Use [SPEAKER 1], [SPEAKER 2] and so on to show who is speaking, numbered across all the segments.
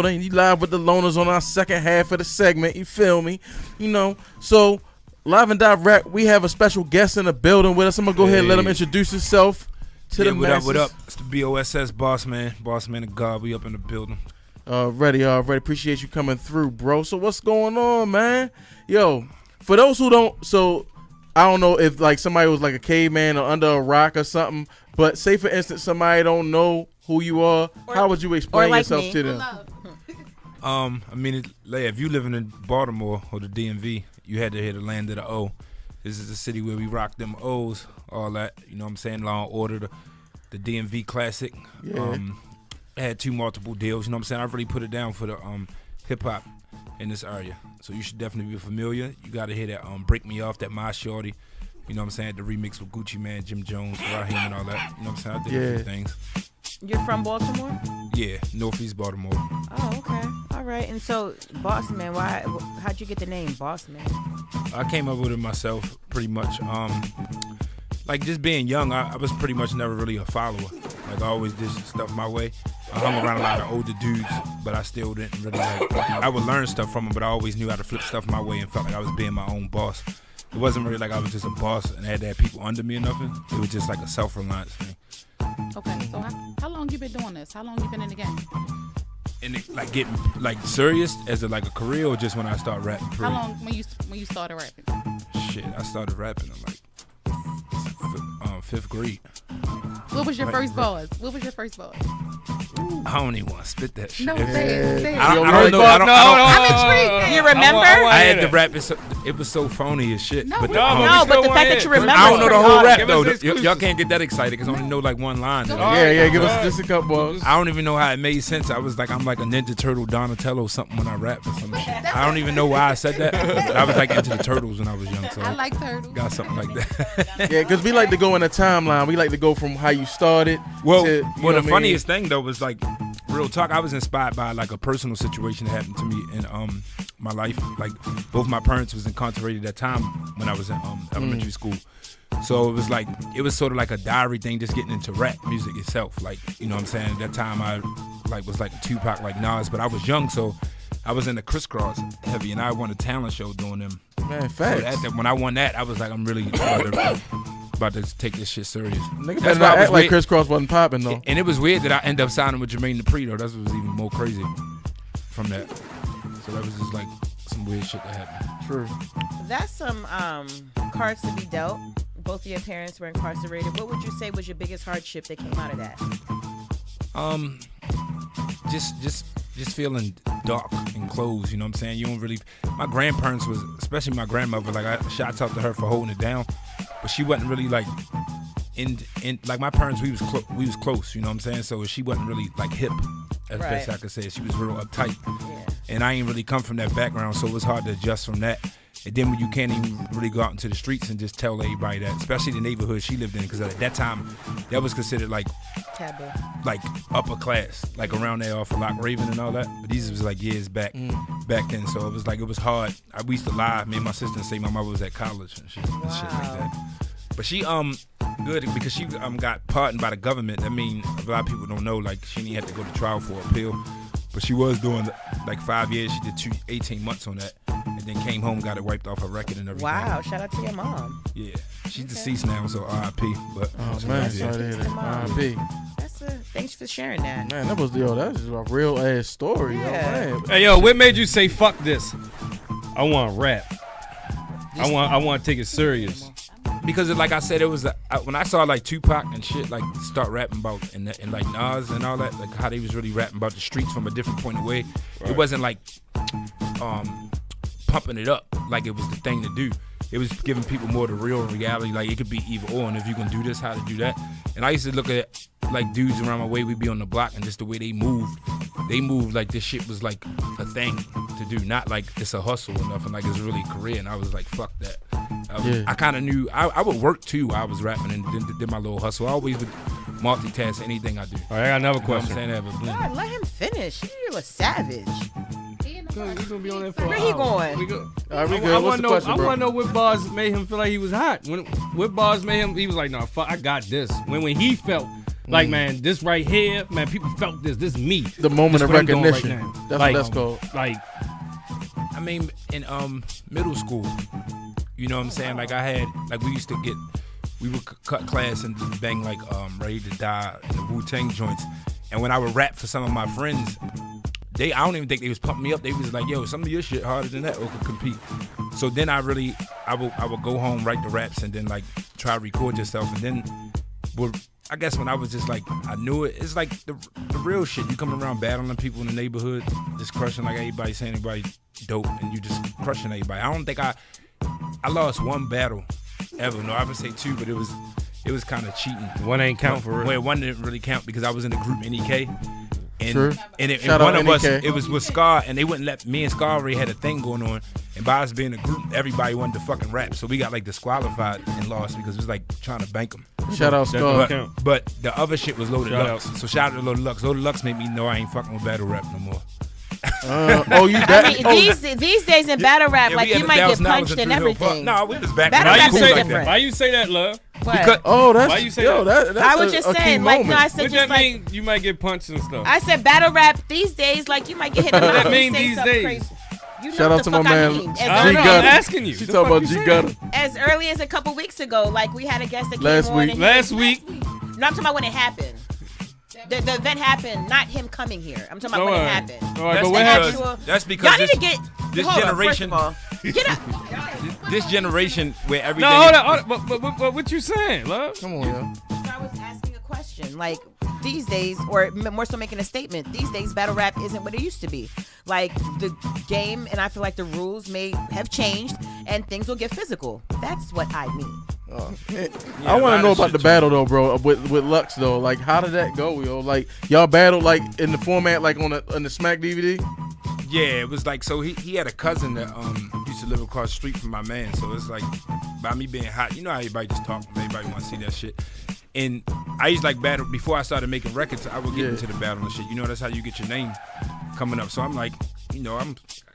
[SPEAKER 1] You live with the loners on our second half of the segment. You feel me? So live and direct, we have a special guest in the building with us. I'm gonna go ahead and let him introduce himself to the masses.
[SPEAKER 2] What up? It's the BOSS Bossman of God. We up in the building.
[SPEAKER 1] Already. Appreciate you coming through, bro. So what's going on, man? Yo, for those who don't, so I don't know if like somebody was like a caveman or under a rock or something, but say for instance somebody don't know who you are, how would you explain yourself to them?
[SPEAKER 2] If you living in Baltimore or the DMV, you had to hear the land of the O. This is the city where we rock them O's, all that. You know what I'm saying? Law and Order, the DMV classic.
[SPEAKER 1] Yeah.
[SPEAKER 2] I had multiple deals. You know what I'm saying? I really put it down for the hip hop in this area. So you should definitely be familiar. You got to hear that Break Me Off, that My Shorty. You know what I'm saying? The remix with Gucci Man, Jim Jones, Raheem, and all that. You know what I'm saying? I did a few things.
[SPEAKER 3] You're from Baltimore?
[SPEAKER 2] Yeah, Northeast Baltimore.
[SPEAKER 3] Oh, okay. All right. And so, Bossman, how'd you get the name Bossman?
[SPEAKER 2] I came up with it myself, pretty much. Like just being young, I was pretty much never really a follower. Like I always did stuff my way. I hung around a lot of older dudes, but I still didn't really like. I would learn stuff from them, but I always knew how to flip stuff my way and felt like I was being my own boss. It wasn't really like I was just a boss and I had to have people under me or nothing. It was just like a self-reliance thing.
[SPEAKER 4] Okay, so how long you been doing this? How long you been in the game?
[SPEAKER 2] And it, like getting like serious as a career, or just when I started rapping?
[SPEAKER 4] How long when you started rapping?
[SPEAKER 2] Shit, I started rapping in like fifth grade.
[SPEAKER 4] What was your first bars?
[SPEAKER 2] I don't even want to spit that shit.
[SPEAKER 4] No, say it.
[SPEAKER 2] I don't know.
[SPEAKER 4] I'm intrigued.
[SPEAKER 3] You remember?
[SPEAKER 2] I had to rap it. It was so phony as shit.
[SPEAKER 4] No,
[SPEAKER 2] but
[SPEAKER 4] but
[SPEAKER 3] the fact that you remember.
[SPEAKER 2] I don't know the whole rap though.
[SPEAKER 5] Exclusive.
[SPEAKER 2] Y'all can't get that excited because I only know like one line.
[SPEAKER 1] Yeah, give us just a couple bars.
[SPEAKER 2] I don't even know how it made sense. I'm like a Ninja Turtle Donatello or something when I rap or some shit. I don't even know why I said that. But I was like into the turtles when I was young, so
[SPEAKER 4] I like turtles.
[SPEAKER 2] Got something like that.
[SPEAKER 1] Yeah, because we like to go in a timeline. We like to go from how you started.
[SPEAKER 2] The funniest thing though was like, real talk, I was inspired by like a personal situation that happened to me in my life. Like both my parents was incarcerated at that time when I was in elementary school. So it was sort of like a diary thing, just getting into rap music itself. Like, you know what I'm saying? At that time I was like a Tupac, like Nas, but I was young, so I was in the crisscross heavy, and I won a talent show doing them.
[SPEAKER 1] Man, facts.
[SPEAKER 2] So when I won that, I was like, I'm really about to take this shit serious.
[SPEAKER 1] Nigga better not act like crisscross wasn't popping though.
[SPEAKER 2] And it was weird that I ended up signing with Jermaine Dupri though. That was even more crazy from that. So that was just like some weird shit that happened.
[SPEAKER 1] True.
[SPEAKER 3] That's some cards to be dealt. Both of your parents were incarcerated. What would you say was your biggest hardship that came out of that?
[SPEAKER 2] Just feeling dark and closed, you know what I'm saying? You don't really. My grandparents was, especially my grandmother, like shout out to her for holding it down, but she wasn't really like in like my parents. We was close, you know what I'm saying? So she wasn't really like hip, as best I could say. She was real uptight, and I ain't really come from that background, so it was hard to adjust from that. And then when you can't even really go out into the streets and just tell everybody that, especially the neighborhood she lived in, because at that time, that was considered like
[SPEAKER 3] taboo,
[SPEAKER 2] like upper class, like around there off of Lock Raven and all that. But these was like years back then, so it was hard. We used to lie, me and my sister, and say my mother was at college and shit like that. But she good because she got pardoned by the government. I mean, a lot of people don't know, like she didn't have to go to trial for appeal. But she was doing like 5 years. She did 18 months on that, and then came home, got it wiped off her record and everything.
[SPEAKER 3] Wow! Shout out to your mom.
[SPEAKER 2] Yeah, she's deceased now, so R.I.P. But
[SPEAKER 1] man, sorry to hear that. R.I.P.
[SPEAKER 3] Thanks for sharing that.
[SPEAKER 1] Man, that was a real ass story.
[SPEAKER 3] Yeah.
[SPEAKER 1] Yo, man.
[SPEAKER 5] Hey, what made you say fuck this? I want to rap. I want to take it serious.
[SPEAKER 2] Because like I said, it was when I saw like Tupac and shit like start rapping about and like Nas and all that, like how they was really rapping about the streets from a different point of way. Right. It wasn't like pumping it up like it was the thing to do. It was giving people more the real reality. Like it could be either or, and if you can do this, how to do that. And I used to look at like dudes around my way. We'd be on the block, and just the way they moved like this shit was like a thing to do, not like it's a hustle or nothing. Like it's really a career. And I was like, fuck that. I kind of knew I would work too while I was rapping and did my little hustle. I always would multitask anything I do.
[SPEAKER 5] All right, I got another question.
[SPEAKER 2] You know what I'm saying?
[SPEAKER 3] God, let him finish. You're a savage.
[SPEAKER 5] We're gonna be on there for
[SPEAKER 3] Where he going?
[SPEAKER 5] We go.
[SPEAKER 1] All right, we good. What's the question, bro?
[SPEAKER 5] I want to know what bars made him feel like he was hot. What bars made him? He was like, "No, fuck, I got this." When he felt Like, man, this right here, man, people felt this. This is me.
[SPEAKER 1] The moment
[SPEAKER 5] This
[SPEAKER 1] of
[SPEAKER 5] what I'm doing right
[SPEAKER 1] recognition.
[SPEAKER 5] now.
[SPEAKER 1] That's
[SPEAKER 5] Like,
[SPEAKER 1] what that's called.
[SPEAKER 5] Like,
[SPEAKER 2] I mean, in middle school, you know what I'm saying? Like I had, like we used to get, we would cut class and bang like Ready to Die and the Wu-Tang joints. And when I would rap for some of my friends, I don't even think they was pumping me up. They was like, yo, some of your shit harder than that or could compete. So then I would go home, write the raps, and then like try to record yourself. And then I guess when I was just like, I knew it. It's like the real shit. You come around battling people in the neighborhood, just crushing like everybody, saying everybody dope, and you just crushing everybody. I don't think I lost one battle ever. No, I would say two, but it was kind of cheating.
[SPEAKER 5] one ain't count for real.
[SPEAKER 2] Well, one didn't really count because I was in the group NEK. And,
[SPEAKER 1] True.
[SPEAKER 2] and
[SPEAKER 1] Shout
[SPEAKER 2] one
[SPEAKER 1] out
[SPEAKER 2] of us,
[SPEAKER 1] NEK.
[SPEAKER 2] it was with Scar, and they wouldn't let me and Scar already had a thing going on. And by us being a group, everybody wanted to fucking rap. So we got like disqualified and lost because it was like trying to bank them.
[SPEAKER 1] Shout out
[SPEAKER 5] That
[SPEAKER 1] Scar.
[SPEAKER 5] don't count.
[SPEAKER 2] But the other shit was Loaded
[SPEAKER 5] Shout
[SPEAKER 2] Lux.
[SPEAKER 5] out.
[SPEAKER 2] So shout out to Loaded Lux. Loaded Lux made me know I ain't fucking with battle rap no more.
[SPEAKER 1] Oh, you
[SPEAKER 3] I
[SPEAKER 1] that?
[SPEAKER 3] mean, these days in battle rap,
[SPEAKER 2] Yeah,
[SPEAKER 3] like
[SPEAKER 2] we had
[SPEAKER 3] you might get
[SPEAKER 2] $1,000
[SPEAKER 3] punched
[SPEAKER 2] in
[SPEAKER 3] and
[SPEAKER 2] 3 Hill Park.
[SPEAKER 3] everything.
[SPEAKER 2] No, we was back
[SPEAKER 3] Battle
[SPEAKER 2] when
[SPEAKER 3] rap
[SPEAKER 2] I was
[SPEAKER 3] is
[SPEAKER 2] cool like
[SPEAKER 3] different.
[SPEAKER 2] that.
[SPEAKER 5] Why you say that, love?
[SPEAKER 3] What?
[SPEAKER 2] Because
[SPEAKER 1] Oh, that's
[SPEAKER 5] Why you say
[SPEAKER 1] yo,
[SPEAKER 5] that?
[SPEAKER 1] that's
[SPEAKER 3] I was just
[SPEAKER 1] a key
[SPEAKER 3] saying, like, no,
[SPEAKER 1] moment.
[SPEAKER 3] I said
[SPEAKER 5] What
[SPEAKER 3] just
[SPEAKER 5] that
[SPEAKER 3] like
[SPEAKER 5] mean? You might get punched and stuff.
[SPEAKER 3] I said battle rap these days, like you might get hit in the
[SPEAKER 5] What
[SPEAKER 3] mouth
[SPEAKER 5] that
[SPEAKER 3] if you
[SPEAKER 5] mean
[SPEAKER 3] say
[SPEAKER 5] these
[SPEAKER 3] something
[SPEAKER 5] days?
[SPEAKER 3] crazy. You know
[SPEAKER 1] Shout
[SPEAKER 3] what
[SPEAKER 1] out
[SPEAKER 3] the
[SPEAKER 1] to my
[SPEAKER 3] fuck I
[SPEAKER 1] man,
[SPEAKER 3] mean.
[SPEAKER 1] G
[SPEAKER 5] I don't know,
[SPEAKER 1] Gutter.
[SPEAKER 5] I'm asking you.
[SPEAKER 1] She
[SPEAKER 5] The
[SPEAKER 1] talking
[SPEAKER 5] fuck
[SPEAKER 1] about
[SPEAKER 5] you
[SPEAKER 1] G
[SPEAKER 5] saying?
[SPEAKER 1] Gutter.
[SPEAKER 3] As early as a couple weeks ago, like we had a guest that came
[SPEAKER 1] Last
[SPEAKER 3] on.
[SPEAKER 1] week.
[SPEAKER 3] And
[SPEAKER 5] Last week.
[SPEAKER 3] No, I'm talking about when it happened. The event happened, not him coming here. I'm talking about when it happened.
[SPEAKER 5] All right,
[SPEAKER 2] That's
[SPEAKER 5] but what
[SPEAKER 2] because-
[SPEAKER 5] happened?
[SPEAKER 2] That's because
[SPEAKER 3] Y'all need to get
[SPEAKER 2] this
[SPEAKER 3] hold on,
[SPEAKER 2] generation-
[SPEAKER 3] First of all, get up.
[SPEAKER 2] this generation where everything.
[SPEAKER 5] No, hold on. But what you saying, love?
[SPEAKER 1] Come on, yo.
[SPEAKER 3] So I was asking a question. Like these days, or more so making a statement. These days, battle rap isn't what it used to be. Like the game, and I feel like the rules may have changed, and things will get physical. That's what I mean.
[SPEAKER 1] I want to know about the battle though, bro. With Lux though, like how did that go, yo? Like y'all battled like in the format like on the Smack DVD.
[SPEAKER 2] Yeah, it was like, so he had a cousin that used to live across the street from my man. So it's like, by me being hot, you know how everybody just talk, everybody want to see that shit. And I used to like battle, before I started making records, I would get into the battle and shit. You know, that's how you get your name coming up. So I'm like, you know,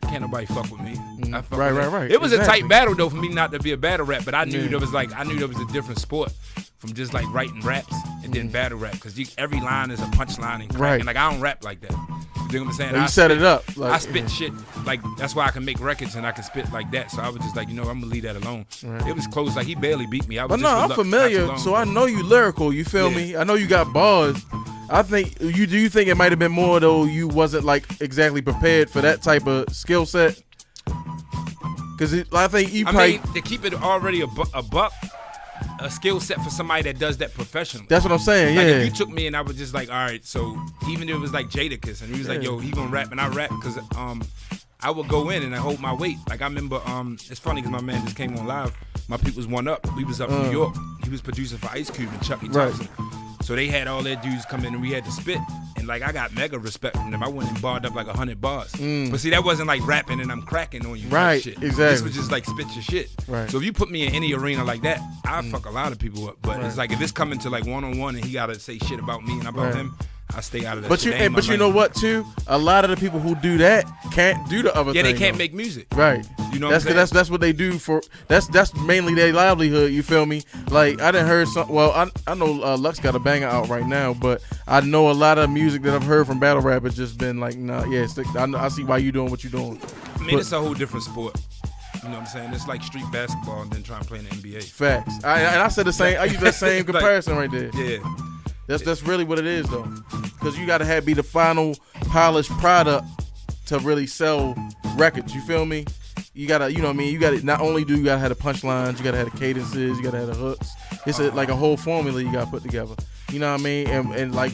[SPEAKER 2] can't nobody fuck with me. I fuck with them.
[SPEAKER 1] Right.
[SPEAKER 2] It was a
[SPEAKER 1] Exactly.
[SPEAKER 2] tight battle though for me not to be a battle rap, but I knew there was a different sport from just like writing raps and then battle rap, because every line is a punchline and cracking.
[SPEAKER 1] Right.
[SPEAKER 2] Like I don't rap like that. You know what I'm saying?
[SPEAKER 1] Like, you
[SPEAKER 2] I
[SPEAKER 1] set
[SPEAKER 2] spit-
[SPEAKER 1] it up. Like,
[SPEAKER 2] I spit shit like that's why I can make records and I can spit like that. So I was just like, you know, I'm gonna leave that alone.
[SPEAKER 1] Right.
[SPEAKER 2] It was close. Like he barely beat me. I was
[SPEAKER 1] But
[SPEAKER 2] just
[SPEAKER 1] no,
[SPEAKER 2] with
[SPEAKER 1] I'm
[SPEAKER 2] Lux not
[SPEAKER 1] familiar,
[SPEAKER 2] too long
[SPEAKER 1] so I
[SPEAKER 2] ago.
[SPEAKER 1] know you lyrical. You feel
[SPEAKER 2] Yeah.
[SPEAKER 1] me? I know you got bars. I think do you think it might have been more though you wasn't like exactly prepared for that type of skill set? Because I think you
[SPEAKER 2] I
[SPEAKER 1] probably.
[SPEAKER 2] mean, to keep it already a buck, a skill set for somebody that does that professionally.
[SPEAKER 1] That's what I'm saying.
[SPEAKER 2] Like
[SPEAKER 1] Yeah.
[SPEAKER 2] if you took me and I was just like, all right, so even if it was like Jadakiss and he was like, yo, he gonna rap and I rap because I would go in and I hold my weight. Like I remember, it's funny because my man just came on live. My people was one up. We was up in New York. He was producing for Ice Cube and Chucky
[SPEAKER 1] Right.
[SPEAKER 2] Thompson. So they had all their dudes come in and we had to spit. And like I got mega respect from them. I went and barred up like 100 bars. But see, that wasn't like rapping and I'm cracking on you.
[SPEAKER 1] Right,
[SPEAKER 2] Shit.
[SPEAKER 1] exactly.
[SPEAKER 2] This was just like spit your shit.
[SPEAKER 1] Right.
[SPEAKER 2] So if you put me in any arena like that, I fuck a lot of people up. But it's like if it's coming to like one-on-one and he gotta say shit about me and about
[SPEAKER 1] Right.
[SPEAKER 2] him, I stay out of that.
[SPEAKER 1] But
[SPEAKER 2] shit. That ain't
[SPEAKER 1] but
[SPEAKER 2] my
[SPEAKER 1] you know
[SPEAKER 2] lane.
[SPEAKER 1] what too? A lot of the people who do that can't do the other
[SPEAKER 2] Yeah,
[SPEAKER 1] thing.
[SPEAKER 2] they can't
[SPEAKER 1] though.
[SPEAKER 2] make music.
[SPEAKER 1] Right.
[SPEAKER 2] You know what
[SPEAKER 1] that's
[SPEAKER 2] I'm saying?
[SPEAKER 1] that's what they do for. That's mainly their livelihood. You feel me? Like I done heard some. Well, I know Lux got a banger out right now, but I know a lot of music that I've heard from battle rap has just been like, nah, yeah. I see why you doing what you doing.
[SPEAKER 2] I mean, it's a whole different sport. You know what I'm saying? It's like street basketball and then trying to play in the NBA.
[SPEAKER 1] Facts. And I said the same. I use that same
[SPEAKER 2] Like,
[SPEAKER 1] comparison right there.
[SPEAKER 2] Yeah.
[SPEAKER 1] That's really what it is though, because you gotta be the final polished product to really sell records. You feel me? You gotta, you know what I mean? You gotta not only do you gotta have the punchlines, you gotta have the cadences, you gotta have the hooks. It's like a whole formula you gotta put together. You know what I mean? And like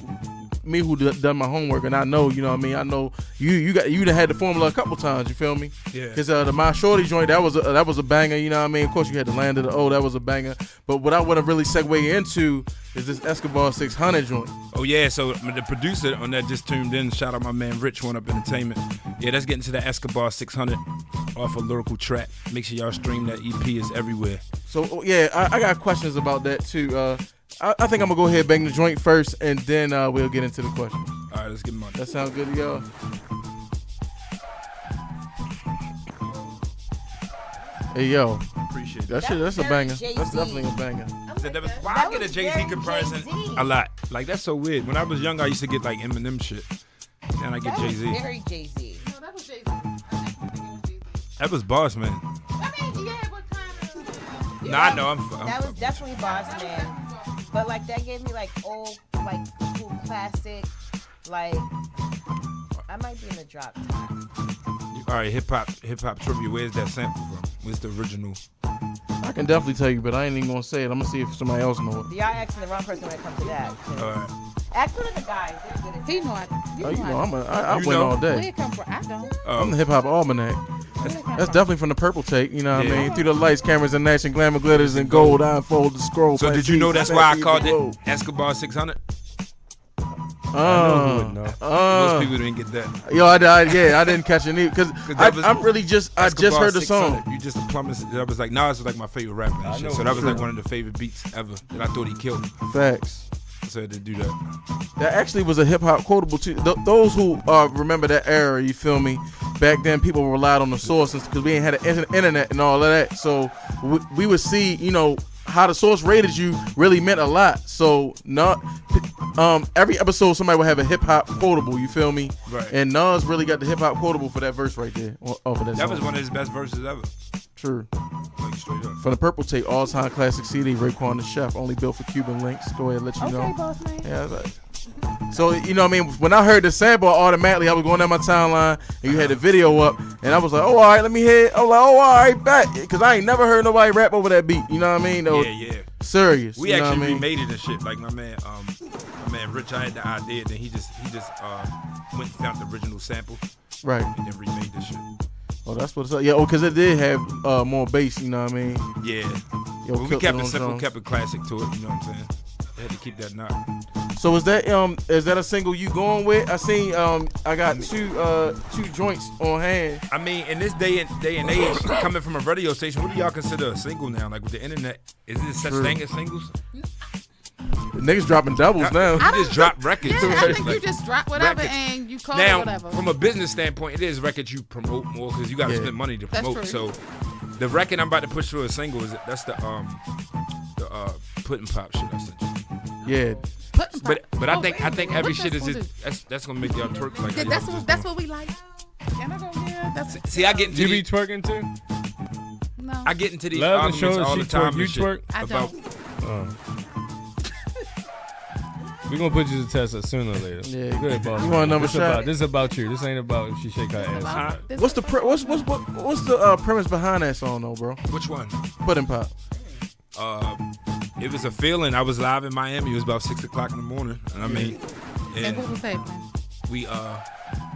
[SPEAKER 1] me who done my homework, and I know, you know what I mean? I know you done had the formula a couple times. You feel me?
[SPEAKER 2] Yeah.
[SPEAKER 1] Because the My Shorty joint, that was a banger. You know what I mean? Of course, you had the Land of the O, that was a banger. But what I want to really segue into is this Escobar 600 joint.
[SPEAKER 2] Oh yeah, so the producer on that just tuned in. Shout out my man Rich, One Up Entertainment. Yeah, that's getting to the Escobar 600 off a lyrical track. Make sure y'all stream that EP. Is everywhere.
[SPEAKER 1] So yeah, I got questions about that too. I think I'm gonna go ahead and bang the joint first, and then we'll get into the questions.
[SPEAKER 2] All right, let's get money.
[SPEAKER 1] That sounds good to y'all. Hey yo,
[SPEAKER 2] Appreciate
[SPEAKER 1] that
[SPEAKER 2] that.
[SPEAKER 1] shit, that's a
[SPEAKER 3] very
[SPEAKER 1] banger.
[SPEAKER 3] Jay-Z.
[SPEAKER 1] That's definitely a banger.
[SPEAKER 2] Why
[SPEAKER 3] That
[SPEAKER 2] I get a
[SPEAKER 3] was
[SPEAKER 2] Jay-Z
[SPEAKER 3] very
[SPEAKER 2] comparison
[SPEAKER 3] Jay-Z.
[SPEAKER 2] a lot. Like that's so weird. When I was young, I used to get like Eminem shit. Then I get
[SPEAKER 3] That was
[SPEAKER 2] Jay-Z.
[SPEAKER 3] very Jay-Z.
[SPEAKER 4] No, that was Jay-Z. I actually think it was Jay-Z.
[SPEAKER 2] That was Bossman.
[SPEAKER 4] I mean, yeah, but kind of.
[SPEAKER 2] Nah, I know.
[SPEAKER 3] That was definitely Bossman. But like that gave me like old, like cool classic. Like I might be in the drop top.
[SPEAKER 2] All right, hip hop trivia. Where's that sample from? Where's the original?
[SPEAKER 1] I can definitely tell you, but I ain't even gonna say it. I'm gonna see if somebody else know it.
[SPEAKER 3] Y'all asking the wrong person when it comes to that.
[SPEAKER 2] All right.
[SPEAKER 3] Ask one of the guys. They're good at
[SPEAKER 4] He know I.
[SPEAKER 1] Oh, you know, I
[SPEAKER 2] You
[SPEAKER 1] win
[SPEAKER 2] know.
[SPEAKER 1] all
[SPEAKER 4] Where
[SPEAKER 1] day.
[SPEAKER 4] it come from? I don't.
[SPEAKER 1] I'm the hip hop almanac. That's definitely from the purple tape. You know what I
[SPEAKER 2] Yeah.
[SPEAKER 1] mean? Through the lights, cameras, and action, glamour, glitters, and gold. I unfold the scroll.
[SPEAKER 2] So did you know that's why I called it Escobar 600?
[SPEAKER 5] know who would know.
[SPEAKER 2] Most people didn't get that.
[SPEAKER 1] Yo, I didn't catch it either because
[SPEAKER 2] that was-
[SPEAKER 1] I'm really just I just
[SPEAKER 2] Escobar
[SPEAKER 1] heard the
[SPEAKER 2] 600.
[SPEAKER 1] song.
[SPEAKER 2] You just a plumber. That was like Nas was like my favorite rapper and
[SPEAKER 5] I
[SPEAKER 2] shit.
[SPEAKER 5] know
[SPEAKER 2] So that was
[SPEAKER 1] for
[SPEAKER 2] like
[SPEAKER 1] sure.
[SPEAKER 2] one of the favorite beats ever that I thought he killed.
[SPEAKER 1] Facts.
[SPEAKER 2] So I had to do that.
[SPEAKER 1] That actually was a hip hop quotable too. Those who remember that era, you feel me? Back then, people relied on the sources because we ain't had an internet and all of that. So we would see, you know, how the source rated you really meant a lot. So not every episode somebody would have a hip hop quotable. You feel me?
[SPEAKER 2] Right.
[SPEAKER 1] And Nas really got the hip hop quotable for that verse right there. Off of that
[SPEAKER 2] That
[SPEAKER 1] song.
[SPEAKER 2] was one of his best verses ever.
[SPEAKER 1] True.
[SPEAKER 2] Like straight up.
[SPEAKER 1] From the purple tape, all time classic CD, Raekwon the Chef, only built for Cuban links. Go ahead, let you know.
[SPEAKER 3] Okay, boss man.
[SPEAKER 1] Yeah, so you know what I mean, when I heard the sample, automatically I was going down my timeline and you had the video up and I was like, oh, all right, let me hear it. I was like, oh, all right, bet, because I ain't never heard nobody rap over that beat. You know what I mean? Though,
[SPEAKER 2] Yeah.
[SPEAKER 1] serious.
[SPEAKER 2] We
[SPEAKER 1] you know
[SPEAKER 2] actually
[SPEAKER 1] what I mean?
[SPEAKER 2] remade it and shit. Like my man Rich, I had the idea, then he just went and found the original sample
[SPEAKER 1] Right.
[SPEAKER 2] and then remade the shit.
[SPEAKER 1] Oh, that's what's up. Yeah. Oh, because it did have more bass. You know what I mean?
[SPEAKER 2] Yeah.
[SPEAKER 1] Yo,
[SPEAKER 2] But we
[SPEAKER 1] killed
[SPEAKER 2] kept
[SPEAKER 1] on
[SPEAKER 2] it simple,
[SPEAKER 1] drums.
[SPEAKER 2] kept it classic to it. You know what I'm saying? They had to keep that knot.
[SPEAKER 1] So is that a single you going with? I seen I got two joints on hand.
[SPEAKER 2] I mean, in this day and age, coming from a radio station, what do y'all consider a single now? Like with the internet, is there such
[SPEAKER 1] True.
[SPEAKER 2] thing as singles?
[SPEAKER 1] Niggas dropping doubles now.
[SPEAKER 2] You just drop records.
[SPEAKER 4] Yeah, I think you
[SPEAKER 2] Like,
[SPEAKER 4] just drop whatever
[SPEAKER 2] records.
[SPEAKER 4] and you call it
[SPEAKER 2] now,
[SPEAKER 4] whatever.
[SPEAKER 2] from a business standpoint, it is records you promote more because you got to
[SPEAKER 1] Yeah.
[SPEAKER 2] spend money to
[SPEAKER 4] That's
[SPEAKER 2] promote.
[SPEAKER 4] true.
[SPEAKER 2] So, the record I'm about to push for a single that's the Puddin' Pop shit I sent you.
[SPEAKER 1] Yeah.
[SPEAKER 2] But I think every
[SPEAKER 4] What
[SPEAKER 2] shit is
[SPEAKER 4] that's
[SPEAKER 2] just that's gonna make y'all twerk like
[SPEAKER 4] Yeah,
[SPEAKER 2] y'all just
[SPEAKER 4] that's
[SPEAKER 2] doing.
[SPEAKER 4] what we like. Can I go there? That's
[SPEAKER 2] See, I get into
[SPEAKER 5] You be
[SPEAKER 2] these,
[SPEAKER 5] twerking too?
[SPEAKER 4] no.
[SPEAKER 2] I get into these
[SPEAKER 5] Love and
[SPEAKER 2] arguments
[SPEAKER 5] show
[SPEAKER 2] all
[SPEAKER 5] she
[SPEAKER 2] the time.
[SPEAKER 5] twerk, you
[SPEAKER 2] and shit
[SPEAKER 5] twerk?
[SPEAKER 4] I
[SPEAKER 2] about
[SPEAKER 4] don't.
[SPEAKER 5] We're gonna put you to test us sooner or later.
[SPEAKER 1] Yeah.
[SPEAKER 5] Go ahead, boss.
[SPEAKER 1] You want another
[SPEAKER 5] this
[SPEAKER 1] shot?
[SPEAKER 5] This is about you. This ain't about if she shake her ass.
[SPEAKER 2] Huh?
[SPEAKER 4] This-
[SPEAKER 1] What's the what's the premise behind that song though, bro?
[SPEAKER 2] which one?
[SPEAKER 1] Puddin' Pop.
[SPEAKER 2] It was a feeling. I was live in Miami. It was about 6 o'clock in the morning, and I mean,
[SPEAKER 4] And
[SPEAKER 2] and
[SPEAKER 4] what was happening?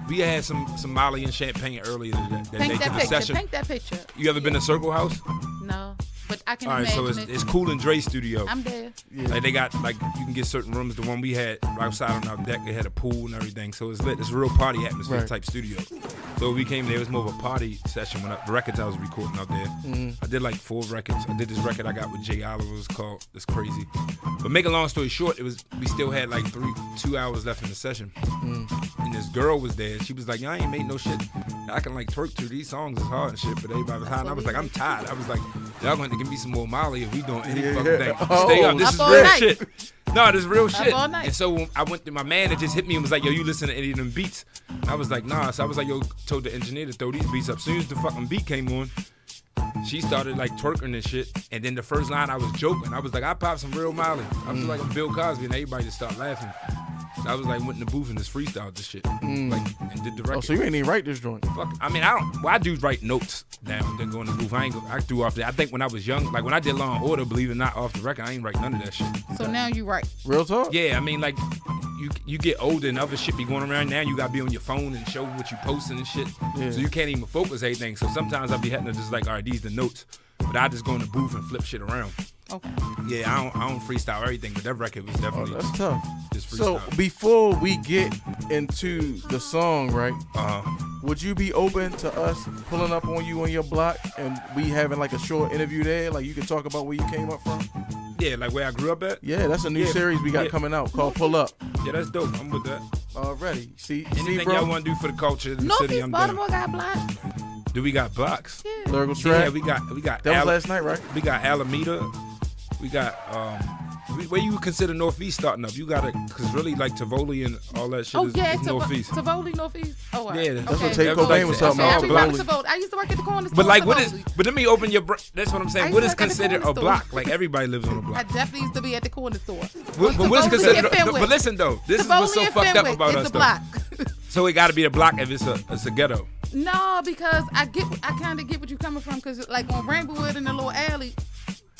[SPEAKER 2] we had some Molly and champagne earlier that day
[SPEAKER 4] Paint
[SPEAKER 2] to
[SPEAKER 4] that
[SPEAKER 2] the
[SPEAKER 4] picture.
[SPEAKER 2] session.
[SPEAKER 4] Paint that picture.
[SPEAKER 2] You ever been to Circle House?
[SPEAKER 4] No, but I can
[SPEAKER 2] All right,
[SPEAKER 4] imagine
[SPEAKER 2] so
[SPEAKER 4] it.
[SPEAKER 2] it's Cool and Dre studio.
[SPEAKER 4] I'm there.
[SPEAKER 2] Like they got like you can get certain rooms. The one we had right outside on our deck, they had a pool and everything. So it's lit. It's a real party atmosphere
[SPEAKER 1] Right.
[SPEAKER 2] type studio. So we came there. It was more of a party session when the records I was recording out there. I did like 4 records. I did this record I got with Jay Oliver. It was called It's Crazy. But make a long story short, we still had like 2 hours left in the session. And this girl was there. She was like, "Y'all ain't made no shit. I can like twerk to these songs. It's hard and shit." But everybody was high. And I was like, "I'm tired." I was like, "Y'all going to give me some more Molly if we doing any fucking thing.
[SPEAKER 1] Oh.
[SPEAKER 2] Stay up. This
[SPEAKER 4] Up
[SPEAKER 2] is
[SPEAKER 4] all
[SPEAKER 2] real
[SPEAKER 4] night.
[SPEAKER 2] shit." No, this is real shit.
[SPEAKER 4] all night.
[SPEAKER 2] And so when I went through, my man that just hit me and was like, "Yo, you listen to any of them beats?" And I was like, "Nah." So I was like, "Yo," told the engineer to throw these beats up. As soon as the fucking beat came on, she started like twerking and shit. And then the first line I was joking. I was like, "I popped some real Molly. I feel like I'm Bill Cosby," and everybody just started laughing. So I was like, went in the booth and just freestyled this shit, like, and did the record.
[SPEAKER 1] Oh, so you ain't even write this joint.
[SPEAKER 2] Fuck. I mean, I do write notes down, then go in the booth. I do off that. I think when I was young, like when I did Law and Order, believe it or not, off the record, I ain't write none of that shit.
[SPEAKER 4] So now you right.
[SPEAKER 1] Real talk?
[SPEAKER 2] Yeah, I mean, like you get older and other shit be going around. Now you gotta be on your phone and show what you posting and shit.
[SPEAKER 1] Yeah.
[SPEAKER 2] So you can't even focus everything. So sometimes I be having to just like, all right, these the notes, but I just go in the booth and flip shit around.
[SPEAKER 4] Okay.
[SPEAKER 2] Yeah, I don't freestyle everything, but that record was
[SPEAKER 1] Oh,
[SPEAKER 2] definitely
[SPEAKER 1] that's tough.
[SPEAKER 2] just
[SPEAKER 1] So
[SPEAKER 2] freestyle.
[SPEAKER 1] before we get into the song, right?
[SPEAKER 2] Uh-huh.
[SPEAKER 1] Would you be open to us pulling up on you on your block and we having like a short interview there? Like you can talk about where you came up from?
[SPEAKER 2] Yeah, like where I grew up at.
[SPEAKER 1] Yeah, that's a new
[SPEAKER 2] Yeah,
[SPEAKER 1] series we got
[SPEAKER 2] yeah.
[SPEAKER 1] coming out called Pull Up.
[SPEAKER 2] Yeah, that's dope. I'm with that.
[SPEAKER 1] Already. See,
[SPEAKER 2] Anything
[SPEAKER 1] bro?
[SPEAKER 2] y'all want to do for the culture of the city,
[SPEAKER 4] Northeast
[SPEAKER 2] I'm
[SPEAKER 4] Baltimore
[SPEAKER 2] down.
[SPEAKER 4] got blocks.
[SPEAKER 2] Do we got blocks?
[SPEAKER 4] Yeah.
[SPEAKER 1] Lyrical
[SPEAKER 2] Yeah,
[SPEAKER 1] track.
[SPEAKER 2] we got
[SPEAKER 1] that was last night, right?
[SPEAKER 2] We got Alameda. We got Where you consider Northeast starting up? You gotta, cause really like Tivoli and all that shit is Northeast.
[SPEAKER 4] Tivoli, Northeast. Oh, all right.
[SPEAKER 2] Yeah,
[SPEAKER 1] That's
[SPEAKER 4] okay.
[SPEAKER 1] what Tate Cobain was talking
[SPEAKER 4] I
[SPEAKER 1] about.
[SPEAKER 4] remember
[SPEAKER 1] Tivoli.
[SPEAKER 4] Tivoli. I used to work at the corner store.
[SPEAKER 2] But like, what
[SPEAKER 4] Tivoli.
[SPEAKER 2] is? But let me open your. That's what I'm
[SPEAKER 4] I
[SPEAKER 2] saying.
[SPEAKER 4] used
[SPEAKER 2] What
[SPEAKER 4] to
[SPEAKER 2] is
[SPEAKER 4] work at the
[SPEAKER 2] considered
[SPEAKER 4] corner
[SPEAKER 2] a
[SPEAKER 4] store.
[SPEAKER 2] block? Like everybody lives on a
[SPEAKER 4] I
[SPEAKER 2] block.
[SPEAKER 4] definitely used to be at the corner store.
[SPEAKER 2] But what is considered? But listen though, this is what's so
[SPEAKER 4] Tivoli and
[SPEAKER 2] fucked up
[SPEAKER 4] Fenwick
[SPEAKER 2] about
[SPEAKER 4] is
[SPEAKER 2] us
[SPEAKER 4] a
[SPEAKER 2] though.
[SPEAKER 4] block.
[SPEAKER 2] So it got to be a block if it's a ghetto.
[SPEAKER 4] No, because I kind of get what you're coming from. Cause like on Rainbowwood in the little alley.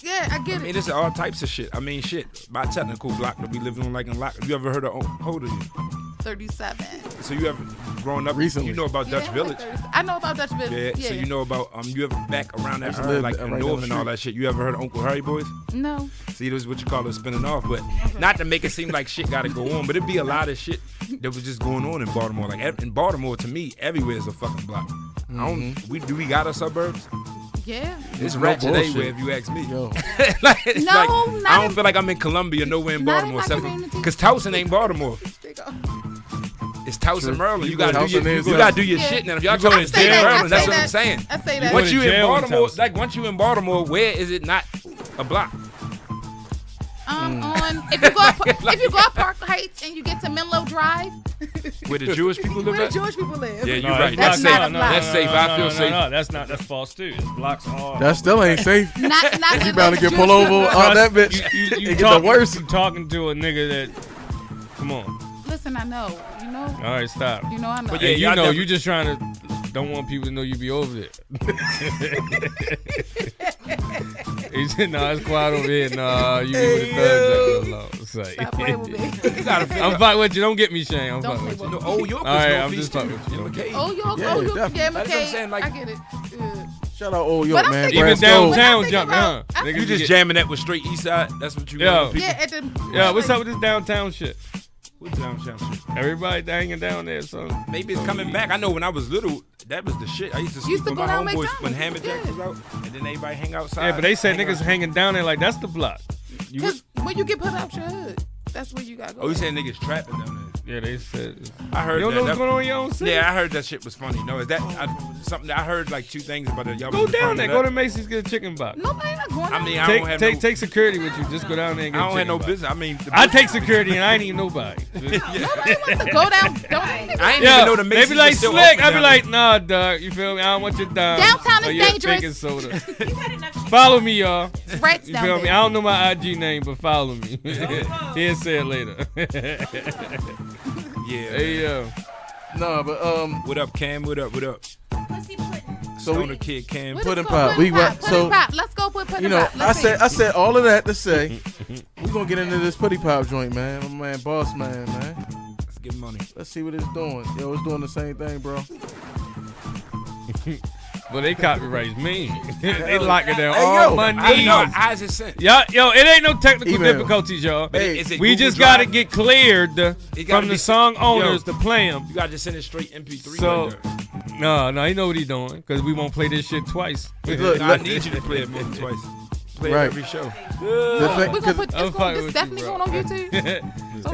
[SPEAKER 4] Yeah, I get
[SPEAKER 2] I mean,
[SPEAKER 4] it.
[SPEAKER 2] it's all types of shit. I mean, shit. My technical block that we live on, like in Lock. You ever heard of? How old are you?
[SPEAKER 4] 37.
[SPEAKER 2] So you ever grown up
[SPEAKER 1] Recently.
[SPEAKER 2] You know about Dutch
[SPEAKER 4] Yeah,
[SPEAKER 2] Village.
[SPEAKER 4] I know about Dutch Village.
[SPEAKER 2] Yeah,
[SPEAKER 4] Yeah.
[SPEAKER 2] so you know about you ever back around that
[SPEAKER 1] used to
[SPEAKER 2] area,
[SPEAKER 1] live
[SPEAKER 2] like
[SPEAKER 1] right
[SPEAKER 2] in
[SPEAKER 1] down the
[SPEAKER 2] North and all
[SPEAKER 1] street.
[SPEAKER 2] that shit. You ever heard of Uncle Harry Boys?
[SPEAKER 4] No.
[SPEAKER 2] See, this is what you call it spinning off, but not to make it seem like shit got to go on, but it'd be a lot of shit that was just going on in Baltimore. Like in Baltimore, to me, everywhere is a fucking block. I don't. We got our suburbs.
[SPEAKER 4] Yeah.
[SPEAKER 2] It's
[SPEAKER 1] No
[SPEAKER 2] ratchet
[SPEAKER 1] bullshit.
[SPEAKER 2] everywhere if you ask me.
[SPEAKER 1] Yo.
[SPEAKER 2] Like, it's
[SPEAKER 4] No,
[SPEAKER 2] like,
[SPEAKER 4] not
[SPEAKER 2] I don't
[SPEAKER 4] in-
[SPEAKER 2] feel like I'm in Columbia, nowhere in
[SPEAKER 4] not in
[SPEAKER 2] Baltimore,
[SPEAKER 4] my
[SPEAKER 2] except
[SPEAKER 4] community.
[SPEAKER 2] because Towson ain't Baltimore.
[SPEAKER 4] There you go.
[SPEAKER 2] It's Towson, Maryland. You
[SPEAKER 1] go
[SPEAKER 2] gotta do
[SPEAKER 1] Towson
[SPEAKER 2] your,
[SPEAKER 1] is
[SPEAKER 2] you
[SPEAKER 1] a-
[SPEAKER 2] gotta do your
[SPEAKER 4] Yeah.
[SPEAKER 2] shit now. If y'all
[SPEAKER 5] You go
[SPEAKER 2] talking
[SPEAKER 5] to
[SPEAKER 2] state
[SPEAKER 5] jail.
[SPEAKER 2] Maryland, that's
[SPEAKER 4] I say
[SPEAKER 2] what I'm
[SPEAKER 4] that.
[SPEAKER 2] saying.
[SPEAKER 4] I say
[SPEAKER 5] You
[SPEAKER 4] that.
[SPEAKER 5] went
[SPEAKER 2] Once you in
[SPEAKER 5] jail in
[SPEAKER 2] Baltimore,
[SPEAKER 5] Towson.
[SPEAKER 2] like once you in Baltimore, where is it not a block?
[SPEAKER 4] On if you go up Park Heights and you get to Menlo Drive,
[SPEAKER 2] Where the Jewish people live
[SPEAKER 4] where the
[SPEAKER 2] at?
[SPEAKER 4] Jewish people live.
[SPEAKER 2] Yeah,
[SPEAKER 5] No,
[SPEAKER 2] you're right.
[SPEAKER 4] That's
[SPEAKER 2] That's
[SPEAKER 4] not
[SPEAKER 2] safe.
[SPEAKER 4] a block.
[SPEAKER 2] That's safe. I feel safe.
[SPEAKER 5] No, that's false too. It's blocks all.
[SPEAKER 1] That still ain't safe.
[SPEAKER 4] Not
[SPEAKER 1] You bound to get
[SPEAKER 4] Jewish
[SPEAKER 1] pulled over
[SPEAKER 4] people.
[SPEAKER 1] on that bitch.
[SPEAKER 5] You
[SPEAKER 1] It get the
[SPEAKER 5] talking,
[SPEAKER 1] worst.
[SPEAKER 5] you talking to a nigga that. Come on.
[SPEAKER 4] Listen, I know. You know.
[SPEAKER 5] All right, stop.
[SPEAKER 4] You know, I know.
[SPEAKER 2] But
[SPEAKER 5] Yeah,
[SPEAKER 2] yeah,
[SPEAKER 5] you
[SPEAKER 2] y'all
[SPEAKER 5] know,
[SPEAKER 2] definitely-
[SPEAKER 5] you just trying to don't want people to know you be over there. He said, "No, it's quiet over here. No, you be with the thugs that go It's like,
[SPEAKER 4] Stop playing with me.
[SPEAKER 2] You gotta figure
[SPEAKER 5] I'm
[SPEAKER 2] out-
[SPEAKER 5] fighting with you. Don't get me, Shane. I'm
[SPEAKER 4] Don't
[SPEAKER 5] fighting
[SPEAKER 4] play
[SPEAKER 5] with you.
[SPEAKER 4] with
[SPEAKER 2] No, oh, York
[SPEAKER 5] All right,
[SPEAKER 2] was
[SPEAKER 5] I'm
[SPEAKER 2] Northeast
[SPEAKER 5] just
[SPEAKER 2] too.
[SPEAKER 5] fucking with you.
[SPEAKER 2] In McKay.
[SPEAKER 4] Oh, York.
[SPEAKER 1] Yeah,
[SPEAKER 4] Oh, York.
[SPEAKER 1] definitely.
[SPEAKER 4] Yeah,
[SPEAKER 2] That's what I'm
[SPEAKER 4] McKay.
[SPEAKER 2] saying, like-
[SPEAKER 4] I get it.
[SPEAKER 1] Shout out old
[SPEAKER 4] But
[SPEAKER 1] York,
[SPEAKER 4] I'm
[SPEAKER 1] man.
[SPEAKER 4] thinking-
[SPEAKER 5] Even
[SPEAKER 1] Brasco.
[SPEAKER 5] downtown
[SPEAKER 4] But I'm
[SPEAKER 5] jumping, huh?
[SPEAKER 4] thinking about-
[SPEAKER 5] Niggas
[SPEAKER 2] You just
[SPEAKER 5] get-
[SPEAKER 2] jamming that with straight East Side. That's what you
[SPEAKER 5] Yo.
[SPEAKER 2] want.
[SPEAKER 4] Yeah, at the.
[SPEAKER 5] Yeah, what's up with this downtown shit?
[SPEAKER 2] What's downtown shit?
[SPEAKER 5] Everybody hanging down there, so
[SPEAKER 2] Maybe it's coming back. I know when I was little, that was the shit. I used to sleep
[SPEAKER 4] Used to
[SPEAKER 2] with
[SPEAKER 4] go
[SPEAKER 2] my
[SPEAKER 4] down
[SPEAKER 2] homeboys when
[SPEAKER 4] McDonald's,
[SPEAKER 2] Hammer Jack
[SPEAKER 4] yeah.
[SPEAKER 2] was out, and then everybody hang outside.
[SPEAKER 5] yeah, but they said
[SPEAKER 2] hang
[SPEAKER 5] niggas
[SPEAKER 2] out.
[SPEAKER 5] hanging down there like that's the block. You
[SPEAKER 4] Because when you get put out your hood, that's where you got to go.
[SPEAKER 2] Oh, you saying niggas trapping down there?
[SPEAKER 5] yeah, they said.
[SPEAKER 2] I heard
[SPEAKER 5] You don't
[SPEAKER 2] that.
[SPEAKER 5] know what's
[SPEAKER 2] That-
[SPEAKER 5] going on in your own city?
[SPEAKER 2] Yeah, I heard that shit was funny. No, is that something that I heard like two things about it? Y'all
[SPEAKER 5] Go
[SPEAKER 2] was
[SPEAKER 5] down
[SPEAKER 2] referring
[SPEAKER 5] there.
[SPEAKER 2] to
[SPEAKER 5] Go
[SPEAKER 2] that?
[SPEAKER 5] to Macy's, get a chicken box.
[SPEAKER 4] Nobody not going.
[SPEAKER 2] I mean,
[SPEAKER 4] down
[SPEAKER 2] I don't have no.
[SPEAKER 5] Take security with you. Just go down there and
[SPEAKER 2] I
[SPEAKER 5] get a
[SPEAKER 2] don't have
[SPEAKER 5] chicken
[SPEAKER 2] no
[SPEAKER 5] box.
[SPEAKER 2] business. I mean,
[SPEAKER 5] I take security and I ain't even nobody.
[SPEAKER 4] Nobody wants to go down. Don't.
[SPEAKER 2] I ain't
[SPEAKER 5] Yeah,
[SPEAKER 2] even know the
[SPEAKER 5] they
[SPEAKER 2] Macy's
[SPEAKER 5] be like
[SPEAKER 2] was still
[SPEAKER 5] slick.
[SPEAKER 2] open
[SPEAKER 5] I be
[SPEAKER 2] down
[SPEAKER 5] like, nah, dog. You feel me? I don't want your dime.
[SPEAKER 4] Downtown is
[SPEAKER 5] or your
[SPEAKER 4] dangerous.
[SPEAKER 5] Baking soda. Follow me, y'all.
[SPEAKER 4] Rats
[SPEAKER 5] You
[SPEAKER 4] down
[SPEAKER 5] feel me?
[SPEAKER 4] there.
[SPEAKER 5] I don't know my IG name, but follow me. He'll say it later.
[SPEAKER 2] Yeah.
[SPEAKER 5] Hey, yo.
[SPEAKER 1] No, but
[SPEAKER 2] What up, Cam? What up? What up?
[SPEAKER 1] so
[SPEAKER 2] Stoner
[SPEAKER 1] we,
[SPEAKER 2] Kid Cam.
[SPEAKER 4] What is
[SPEAKER 1] Pudding
[SPEAKER 4] called
[SPEAKER 1] pop. We
[SPEAKER 4] pudding
[SPEAKER 1] wa-
[SPEAKER 4] pop.
[SPEAKER 1] so-
[SPEAKER 4] Pudding pop. Let's go put pudding
[SPEAKER 1] you know,
[SPEAKER 4] pop. Let's
[SPEAKER 1] I
[SPEAKER 4] see.
[SPEAKER 1] said all of that to say we gonna get into this putty pop joint, man. My man, Bossman, man.
[SPEAKER 2] Let's get money.
[SPEAKER 1] Let's see what it's doing. Yo, it's doing the same thing, bro.
[SPEAKER 5] But they copyrights me. They lock it down
[SPEAKER 1] Hey,
[SPEAKER 5] all
[SPEAKER 1] yo,
[SPEAKER 5] my
[SPEAKER 2] I
[SPEAKER 5] knees.
[SPEAKER 2] know. Eyes is sent.
[SPEAKER 5] Yo, it ain't no technical
[SPEAKER 1] Email.
[SPEAKER 5] difficulties, y'all.
[SPEAKER 1] Hey,
[SPEAKER 2] Is it
[SPEAKER 5] We
[SPEAKER 2] Google
[SPEAKER 5] just gotta
[SPEAKER 2] Drive?
[SPEAKER 5] get cleared
[SPEAKER 2] gotta
[SPEAKER 5] from the
[SPEAKER 2] be-
[SPEAKER 5] song owners
[SPEAKER 2] Yo.
[SPEAKER 5] to play them.
[SPEAKER 2] You gotta just send it straight MP3.
[SPEAKER 5] So,
[SPEAKER 2] right there.
[SPEAKER 5] no, he know what he doing, because we won't play this shit twice.
[SPEAKER 1] Look,
[SPEAKER 2] I need you to play it more than twice. Play
[SPEAKER 1] Right.
[SPEAKER 2] it every show.
[SPEAKER 1] The thing-
[SPEAKER 4] We're gonna
[SPEAKER 1] 'cause-
[SPEAKER 4] put
[SPEAKER 5] I'm
[SPEAKER 4] this,
[SPEAKER 5] fucking
[SPEAKER 4] this
[SPEAKER 5] with
[SPEAKER 4] definitely
[SPEAKER 5] you,
[SPEAKER 4] going
[SPEAKER 5] bro.
[SPEAKER 4] on YouTube.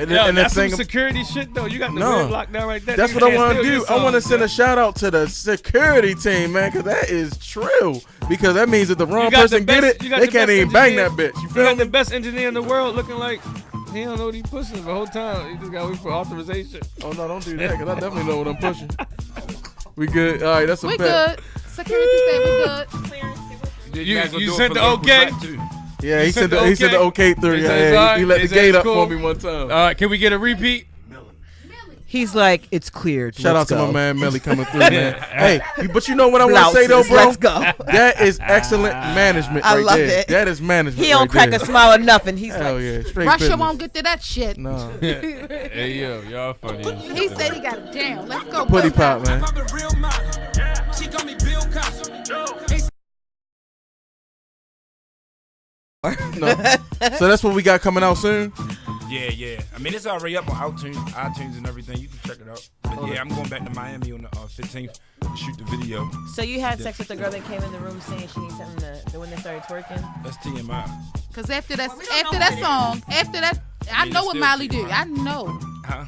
[SPEAKER 1] and,
[SPEAKER 5] Yo,
[SPEAKER 1] and the
[SPEAKER 5] that's some
[SPEAKER 1] thing,
[SPEAKER 5] security shit, though. You got the
[SPEAKER 1] No.
[SPEAKER 5] red locked down right there.
[SPEAKER 1] that's
[SPEAKER 5] Niggas
[SPEAKER 1] what I
[SPEAKER 5] can't
[SPEAKER 1] want to
[SPEAKER 5] steal
[SPEAKER 1] do.
[SPEAKER 5] your
[SPEAKER 1] I want to
[SPEAKER 5] songs,
[SPEAKER 1] send
[SPEAKER 5] bro.
[SPEAKER 1] a shout out to the security team, man, because that is true. Because that means that the wrong
[SPEAKER 5] You got
[SPEAKER 1] person
[SPEAKER 5] the
[SPEAKER 1] get
[SPEAKER 5] best-
[SPEAKER 1] it,
[SPEAKER 5] you got
[SPEAKER 1] they
[SPEAKER 5] the
[SPEAKER 1] can't
[SPEAKER 5] best
[SPEAKER 1] even bang
[SPEAKER 5] engineer.
[SPEAKER 1] that bitch. You
[SPEAKER 5] You
[SPEAKER 1] feel
[SPEAKER 5] got
[SPEAKER 1] me?
[SPEAKER 5] the best engineer in the world looking like he don't know what he pushing the whole time. He just got to wait for authorization.
[SPEAKER 1] Oh no, don't do that, because I definitely know what I'm pushing. We good. All right, that's a
[SPEAKER 4] We
[SPEAKER 1] bet.
[SPEAKER 4] good. Security said we good.
[SPEAKER 5] You-
[SPEAKER 2] might as well
[SPEAKER 5] you
[SPEAKER 2] do it
[SPEAKER 5] sent
[SPEAKER 2] for
[SPEAKER 5] the
[SPEAKER 2] local
[SPEAKER 5] okay?
[SPEAKER 2] track, too.
[SPEAKER 1] Yeah, he
[SPEAKER 5] You
[SPEAKER 1] said
[SPEAKER 5] said
[SPEAKER 1] he said the okay through.
[SPEAKER 5] He
[SPEAKER 1] Yeah,
[SPEAKER 5] said it's
[SPEAKER 1] yeah,
[SPEAKER 5] all
[SPEAKER 1] he
[SPEAKER 5] right.
[SPEAKER 1] let
[SPEAKER 5] He
[SPEAKER 1] the
[SPEAKER 5] said
[SPEAKER 1] gate
[SPEAKER 5] it's
[SPEAKER 1] up
[SPEAKER 5] cool.
[SPEAKER 1] for me one time.
[SPEAKER 5] All right, can we get a repeat?
[SPEAKER 3] He's like, it's cleared.
[SPEAKER 1] Shout out
[SPEAKER 3] Let's
[SPEAKER 1] to
[SPEAKER 3] go.
[SPEAKER 1] my man Melly coming through, man. Hey, but you know what I want to
[SPEAKER 3] Blouses,
[SPEAKER 1] say though, bro?
[SPEAKER 3] let's go.
[SPEAKER 1] That is excellent management
[SPEAKER 3] I
[SPEAKER 1] right
[SPEAKER 3] love
[SPEAKER 1] there.
[SPEAKER 3] it.
[SPEAKER 1] That is management.
[SPEAKER 3] He don't
[SPEAKER 1] right
[SPEAKER 3] crack
[SPEAKER 1] there.
[SPEAKER 3] a smile or nothing. He's
[SPEAKER 1] Hell
[SPEAKER 3] like,
[SPEAKER 1] yeah, straight
[SPEAKER 4] Russia
[SPEAKER 1] business.
[SPEAKER 4] won't get to that shit.
[SPEAKER 1] No,
[SPEAKER 5] Hey, yo, y'all funny.
[SPEAKER 4] He said he got it down. Let's go.
[SPEAKER 1] putty pop, man.
[SPEAKER 6] I'm a real model. She call me Bill Cosby.
[SPEAKER 1] No. So that's what we got coming out soon.
[SPEAKER 2] Yeah, yeah. I mean, it's already up on iTunes and everything. You can check it out. But yeah, I'm going back to Miami on the 15th to shoot the video.
[SPEAKER 3] so you had sex with the girl that came in the room saying she needs something to when they started twerking?
[SPEAKER 2] That's TMI.
[SPEAKER 4] Cause after that song, after that, I
[SPEAKER 2] mean,
[SPEAKER 4] know
[SPEAKER 2] it's
[SPEAKER 4] what
[SPEAKER 2] still
[SPEAKER 4] Miley
[SPEAKER 2] too
[SPEAKER 4] do.
[SPEAKER 2] much.
[SPEAKER 4] I know
[SPEAKER 2] Huh?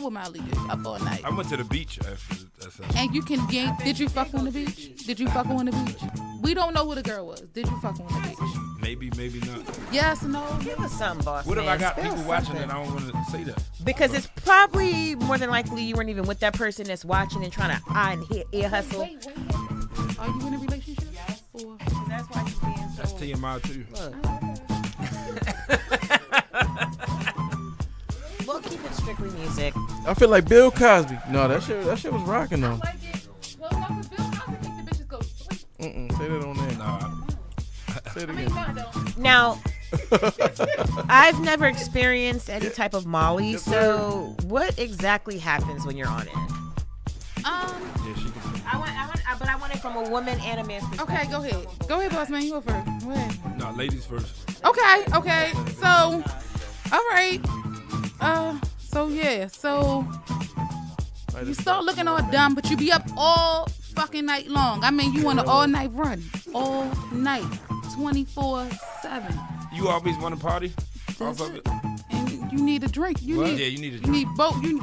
[SPEAKER 4] what Miley do. Up all night.
[SPEAKER 2] I went to the beach after that.
[SPEAKER 4] And you can get. Did you fuck on the beach? Did you fuck on the beach? We don't know who the girl was. Did you fuck on the beach?
[SPEAKER 2] Maybe not.
[SPEAKER 4] Yes, no.
[SPEAKER 3] Give us something, boss.
[SPEAKER 2] What if
[SPEAKER 3] man.
[SPEAKER 2] I got
[SPEAKER 3] Spill
[SPEAKER 2] people watching
[SPEAKER 3] something.
[SPEAKER 2] and I don't want to say that?
[SPEAKER 3] Because it's probably more than likely you weren't even with that person that's watching and trying to eye and ear hustle.
[SPEAKER 4] Wait. Are you in a relationship? Yes. Or?
[SPEAKER 3] That's why he's being so.
[SPEAKER 2] That's TMI too.
[SPEAKER 3] Look. We'll keep it strictly music.
[SPEAKER 1] I feel like Bill Cosby. No, that shit was rocking though.
[SPEAKER 4] Like it. Well, no, 'cause Bill Cosby make the bitches go to sleep.
[SPEAKER 1] Say that on there.
[SPEAKER 2] Nah,
[SPEAKER 1] Say it
[SPEAKER 4] I mean,
[SPEAKER 1] again.
[SPEAKER 4] mine don't.
[SPEAKER 3] Now, I've never experienced any type of Molly, so what exactly happens when you're on it?
[SPEAKER 2] yeah, she can.
[SPEAKER 3] But I want it from a woman and a man's perspective.
[SPEAKER 4] Okay, go ahead. Go ahead, boss man. You go first. Go ahead.
[SPEAKER 2] No, ladies first.
[SPEAKER 4] Okay. So, all right. So yeah. So you start looking all dumb, but you be up all fucking night long. I mean, you want an all night run, all night, 24/7.
[SPEAKER 2] You always want to party off of it.
[SPEAKER 4] And you need a drink.
[SPEAKER 2] Yeah, you need a
[SPEAKER 4] You
[SPEAKER 2] drink.
[SPEAKER 4] need both. You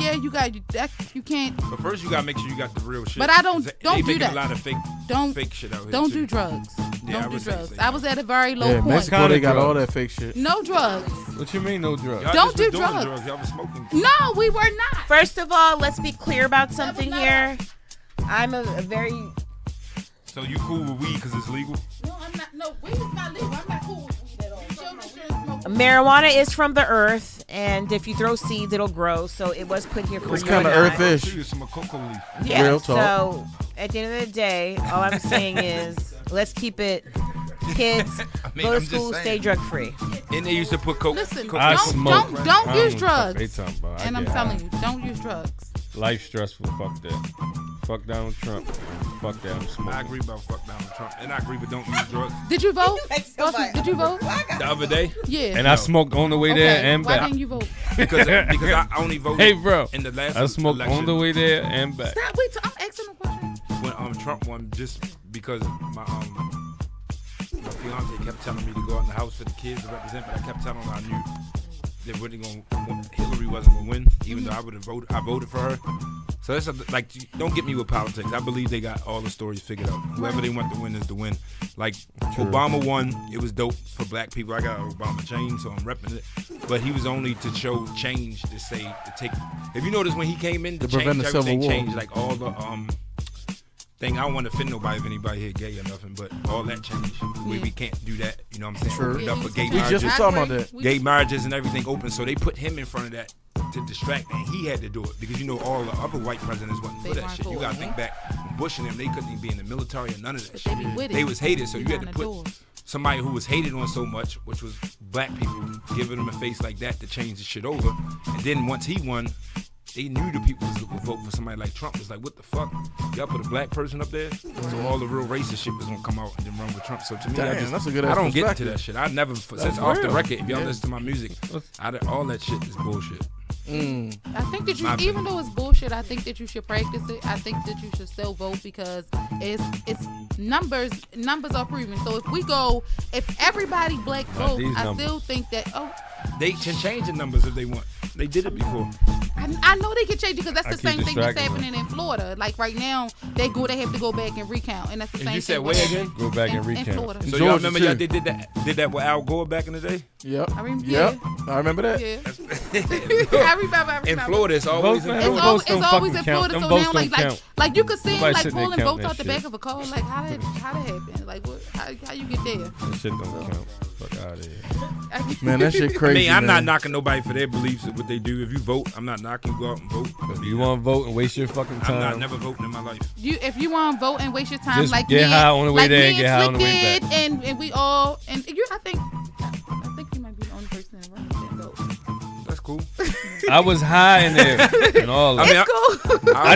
[SPEAKER 4] can't.
[SPEAKER 2] But first, you gotta make sure you got the real shit.
[SPEAKER 4] But I don't-
[SPEAKER 2] 'Cause
[SPEAKER 4] don't
[SPEAKER 2] they
[SPEAKER 4] do
[SPEAKER 2] making
[SPEAKER 4] that.
[SPEAKER 2] a lot of fake shit out here.
[SPEAKER 4] Don't
[SPEAKER 2] too.
[SPEAKER 4] do drugs.
[SPEAKER 2] Yeah, I
[SPEAKER 4] Don't do
[SPEAKER 2] would say
[SPEAKER 4] drugs.
[SPEAKER 2] so.
[SPEAKER 4] I was at a very low
[SPEAKER 1] Yeah,
[SPEAKER 4] point.
[SPEAKER 1] Mexico
[SPEAKER 5] Kinda
[SPEAKER 1] they got all
[SPEAKER 5] drugs.
[SPEAKER 1] that fake shit.
[SPEAKER 4] No drugs.
[SPEAKER 5] What you mean no drugs?
[SPEAKER 2] Y'all
[SPEAKER 4] Don't
[SPEAKER 2] just was
[SPEAKER 4] do
[SPEAKER 2] doing
[SPEAKER 4] drugs.
[SPEAKER 2] Y'all was smoking.
[SPEAKER 4] No, we were not.
[SPEAKER 3] First of all, let's be clear about something
[SPEAKER 4] not
[SPEAKER 3] here. I'm a very
[SPEAKER 2] So you cool with weed because it's legal?
[SPEAKER 4] No, I'm not. No, weed is not legal. I'm not cool with weed at all. Children shouldn't smoke.
[SPEAKER 3] marijuana is from the earth, and if you throw seeds, it'll grow. So it was put here for
[SPEAKER 1] It's
[SPEAKER 3] you.
[SPEAKER 1] kinda
[SPEAKER 3] and I.
[SPEAKER 1] earthish.
[SPEAKER 2] See, it's some cocoa leaf.
[SPEAKER 3] Yeah.
[SPEAKER 1] Real talk.
[SPEAKER 3] So at the end of the day, all I'm saying is let's keep it. Kids,
[SPEAKER 2] mean,
[SPEAKER 3] go
[SPEAKER 2] I'm
[SPEAKER 3] to
[SPEAKER 2] just
[SPEAKER 3] school,
[SPEAKER 2] saying.
[SPEAKER 3] stay drug free.
[SPEAKER 2] And they used to put coke.
[SPEAKER 4] Listen,
[SPEAKER 2] coke
[SPEAKER 5] I
[SPEAKER 4] don't
[SPEAKER 5] smoke.
[SPEAKER 4] don't
[SPEAKER 5] I
[SPEAKER 4] don't
[SPEAKER 5] don't
[SPEAKER 4] use
[SPEAKER 5] know what they
[SPEAKER 4] drugs.
[SPEAKER 5] talking about. I
[SPEAKER 4] And I'm
[SPEAKER 5] get
[SPEAKER 4] telling
[SPEAKER 5] high.
[SPEAKER 4] you, don't use drugs.
[SPEAKER 5] Life stressful. Fuck that. Fuck Donald Trump. Fuck that. I'm smoking.
[SPEAKER 2] I agree about fuck Donald Trump, and I agree with don't use drugs.
[SPEAKER 4] Did you vote? Bossman, did you vote?
[SPEAKER 2] The other day,
[SPEAKER 4] Yeah.
[SPEAKER 5] And I smoked on the way there
[SPEAKER 4] Okay,
[SPEAKER 5] and
[SPEAKER 4] why
[SPEAKER 5] back.
[SPEAKER 4] didn't you vote?
[SPEAKER 2] because I only voted.
[SPEAKER 5] Hey, bro.
[SPEAKER 2] In the last
[SPEAKER 5] I smoked
[SPEAKER 2] election
[SPEAKER 5] on the way there and back.
[SPEAKER 4] Stop. Wait. I'm asking a question.
[SPEAKER 2] when Trump won, just because my fiance kept telling me to go out in the house for the kids to represent, but I kept telling her I knew that Hillary wasn't gonna win, even though I voted for her. So that's like, don't get me with politics. I believe they got all the stories figured out. Whoever they want to win is to win. Like Obama won, it was dope for black people. I got an Obama chain, so I'm repping it. But he was only to show change, to say to take. If you notice when he came in,
[SPEAKER 1] To
[SPEAKER 2] to change
[SPEAKER 1] prevent the Civil
[SPEAKER 2] everything,
[SPEAKER 1] War.
[SPEAKER 2] changed like all the thing. I don't want to offend nobody if anybody here gay or nothing, but all that changed. We can't do that. You know what I'm saying?
[SPEAKER 1] True.
[SPEAKER 2] Opened up for gay
[SPEAKER 1] We just
[SPEAKER 2] marriages.
[SPEAKER 1] was talking about that.
[SPEAKER 2] Gay marriages and everything open, so they put him in front of that to distract, and he had to do it because all the other white presidents wasn't for
[SPEAKER 4] They
[SPEAKER 2] that
[SPEAKER 4] weren't
[SPEAKER 2] shit.
[SPEAKER 4] for
[SPEAKER 2] You gotta
[SPEAKER 4] it.
[SPEAKER 2] think back, Bush and them, they couldn't even be in the military or none of that
[SPEAKER 4] But
[SPEAKER 2] shit.
[SPEAKER 4] they be with it.
[SPEAKER 2] They was hated, so you had to
[SPEAKER 4] Behind the
[SPEAKER 2] put
[SPEAKER 4] doors.
[SPEAKER 2] somebody who was hated on so much, which was black people, giving them a face like that to change the shit over. And then once he won, they knew the people would vote for somebody like Trump. It's like, what the fuck? Y'all put a black person up there? So all the real racist shit was gonna come out and then run with Trump. So to me,
[SPEAKER 1] Damn, that's a good
[SPEAKER 2] I
[SPEAKER 1] ass
[SPEAKER 2] don't get into
[SPEAKER 1] perspective.
[SPEAKER 2] that shit. I never, since off the
[SPEAKER 1] real.
[SPEAKER 2] record, if y'all
[SPEAKER 1] Yeah.
[SPEAKER 2] listen to my music, all that shit is bullshit.
[SPEAKER 4] I think that
[SPEAKER 2] My
[SPEAKER 4] even though it's bullshit, I think that you should practice it. I think that you should still vote because it's numbers are proven. So if everybody black
[SPEAKER 5] Not
[SPEAKER 4] vote,
[SPEAKER 5] these
[SPEAKER 4] I
[SPEAKER 5] numbers.
[SPEAKER 4] still think that
[SPEAKER 2] They can change the numbers if they want. They did it before.
[SPEAKER 4] I know they can change it because that's
[SPEAKER 5] I
[SPEAKER 4] the
[SPEAKER 5] keep
[SPEAKER 4] same thing that's
[SPEAKER 5] distracting
[SPEAKER 4] happening in Florida. Like right now, they have to go back and recount, and that's the
[SPEAKER 2] And
[SPEAKER 4] same
[SPEAKER 2] you
[SPEAKER 4] thing.
[SPEAKER 2] said
[SPEAKER 4] with-
[SPEAKER 2] where again?
[SPEAKER 5] Go back and
[SPEAKER 4] in
[SPEAKER 5] recount.
[SPEAKER 4] Florida.
[SPEAKER 2] So
[SPEAKER 1] Georgia,
[SPEAKER 2] y'all remember
[SPEAKER 1] too.
[SPEAKER 2] y'all did that with Al Gore back in the day?
[SPEAKER 1] Yep.
[SPEAKER 4] I remember.
[SPEAKER 1] Yep. I remember that.
[SPEAKER 4] Yeah. I remember.
[SPEAKER 2] In Florida, it's always in
[SPEAKER 5] Votes, man.
[SPEAKER 4] It's,
[SPEAKER 2] Florida.
[SPEAKER 4] always,
[SPEAKER 5] don't
[SPEAKER 4] it's always in
[SPEAKER 5] fucking count.
[SPEAKER 4] Florida.
[SPEAKER 5] Them
[SPEAKER 4] So
[SPEAKER 5] votes
[SPEAKER 4] now,
[SPEAKER 5] don't count.
[SPEAKER 4] like you could see
[SPEAKER 5] Nobody
[SPEAKER 4] like
[SPEAKER 5] sitting there
[SPEAKER 4] pulling
[SPEAKER 5] counting
[SPEAKER 4] votes
[SPEAKER 5] that
[SPEAKER 4] out the
[SPEAKER 5] shit.
[SPEAKER 4] back of a car. Like how that happen? Like what? How you get there?
[SPEAKER 5] That shit don't count. Fuck out of here.
[SPEAKER 1] Man, that shit
[SPEAKER 2] I
[SPEAKER 1] crazy.
[SPEAKER 2] mean, I'm not
[SPEAKER 1] man.
[SPEAKER 2] knocking nobody for their beliefs or what they do. If you vote, I'm not knocking you. Go out and vote.
[SPEAKER 5] If you want to vote and waste your fucking
[SPEAKER 2] I'm not
[SPEAKER 5] time,
[SPEAKER 2] never voting in my life.
[SPEAKER 4] If you want to vote and waste your time,
[SPEAKER 5] Just
[SPEAKER 4] like
[SPEAKER 5] get
[SPEAKER 4] me,
[SPEAKER 5] high on the way
[SPEAKER 4] like
[SPEAKER 5] there
[SPEAKER 4] me
[SPEAKER 5] and get high on the
[SPEAKER 4] Slick
[SPEAKER 5] way
[SPEAKER 4] did,
[SPEAKER 5] back.
[SPEAKER 4] and we all and you, I think you might be the only person in the room that didn't vote.
[SPEAKER 2] That's cool.
[SPEAKER 5] I was high in there and all
[SPEAKER 2] I
[SPEAKER 5] that.
[SPEAKER 2] mean,
[SPEAKER 4] It's cool.
[SPEAKER 5] I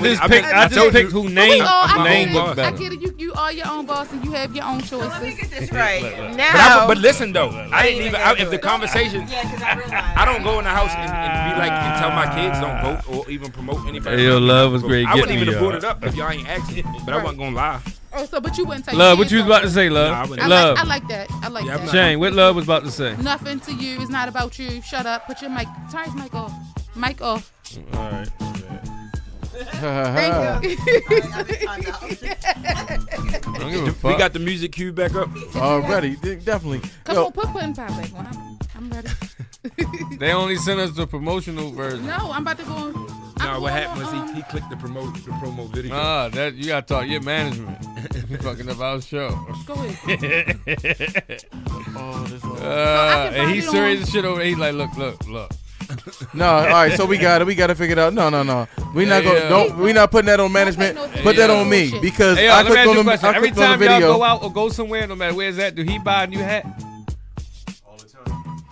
[SPEAKER 5] just picked who name
[SPEAKER 2] I
[SPEAKER 5] looked
[SPEAKER 4] I
[SPEAKER 5] better.
[SPEAKER 4] get it. You are your own boss and you have your own choices.
[SPEAKER 3] Let me get this right.
[SPEAKER 5] Look.
[SPEAKER 3] Now,
[SPEAKER 2] But listen though, I didn't even.
[SPEAKER 3] gonna
[SPEAKER 2] If
[SPEAKER 3] do
[SPEAKER 2] the
[SPEAKER 3] it.
[SPEAKER 2] conversation,
[SPEAKER 3] yeah, because I realized.
[SPEAKER 2] I don't go in the house and be like and tell my kids don't vote or even promote anybody.
[SPEAKER 5] Hey, yo, love was great
[SPEAKER 2] I wouldn't
[SPEAKER 5] getting
[SPEAKER 2] even
[SPEAKER 5] me,
[SPEAKER 2] have brought
[SPEAKER 5] y'all.
[SPEAKER 2] it up if y'all ain't asking. But I wasn't gonna lie.
[SPEAKER 4] Oh, so but you wouldn't take
[SPEAKER 5] Love, what
[SPEAKER 4] kids
[SPEAKER 5] you was
[SPEAKER 4] on
[SPEAKER 5] about to
[SPEAKER 4] it.
[SPEAKER 5] say,
[SPEAKER 2] Nah, I
[SPEAKER 5] love?
[SPEAKER 2] wouldn't.
[SPEAKER 5] Love.
[SPEAKER 4] I like that. I like
[SPEAKER 2] Yeah, I'm
[SPEAKER 4] that.
[SPEAKER 2] not-
[SPEAKER 5] Shane, what love was about to say?
[SPEAKER 4] Nothing to you. It's not about you. Shut up. Put your mic. Turn his mic off. Mic off.
[SPEAKER 5] All right.
[SPEAKER 4] Thank you.
[SPEAKER 5] I don't give a fuck?
[SPEAKER 2] We got the music cue back up.
[SPEAKER 1] Already, definitely.
[SPEAKER 4] Come
[SPEAKER 1] Yo,
[SPEAKER 4] on, put pudding pie back on. I'm ready.
[SPEAKER 5] They only sent us the promotional version.
[SPEAKER 4] No, I'm about to go.
[SPEAKER 2] No, what happened was he clicked the promo video.
[SPEAKER 5] That you gotta talk your management. You fucking up our show.
[SPEAKER 4] Go ahead.
[SPEAKER 5] And he's serious as shit over there. He's like, look.
[SPEAKER 1] No, all right. So we got it. We got to figure it out. No. We not going.
[SPEAKER 5] Yeah.
[SPEAKER 1] Don't. We not putting that on management. Put that on me because
[SPEAKER 5] Hey, yo,
[SPEAKER 1] I
[SPEAKER 5] let me ask
[SPEAKER 1] clicked
[SPEAKER 5] you a
[SPEAKER 1] on the.
[SPEAKER 5] question.
[SPEAKER 1] I
[SPEAKER 5] Every
[SPEAKER 1] clicked on the
[SPEAKER 5] time y'all
[SPEAKER 1] video.
[SPEAKER 5] go out or go somewhere, no matter where it's at, do he buy a new hat?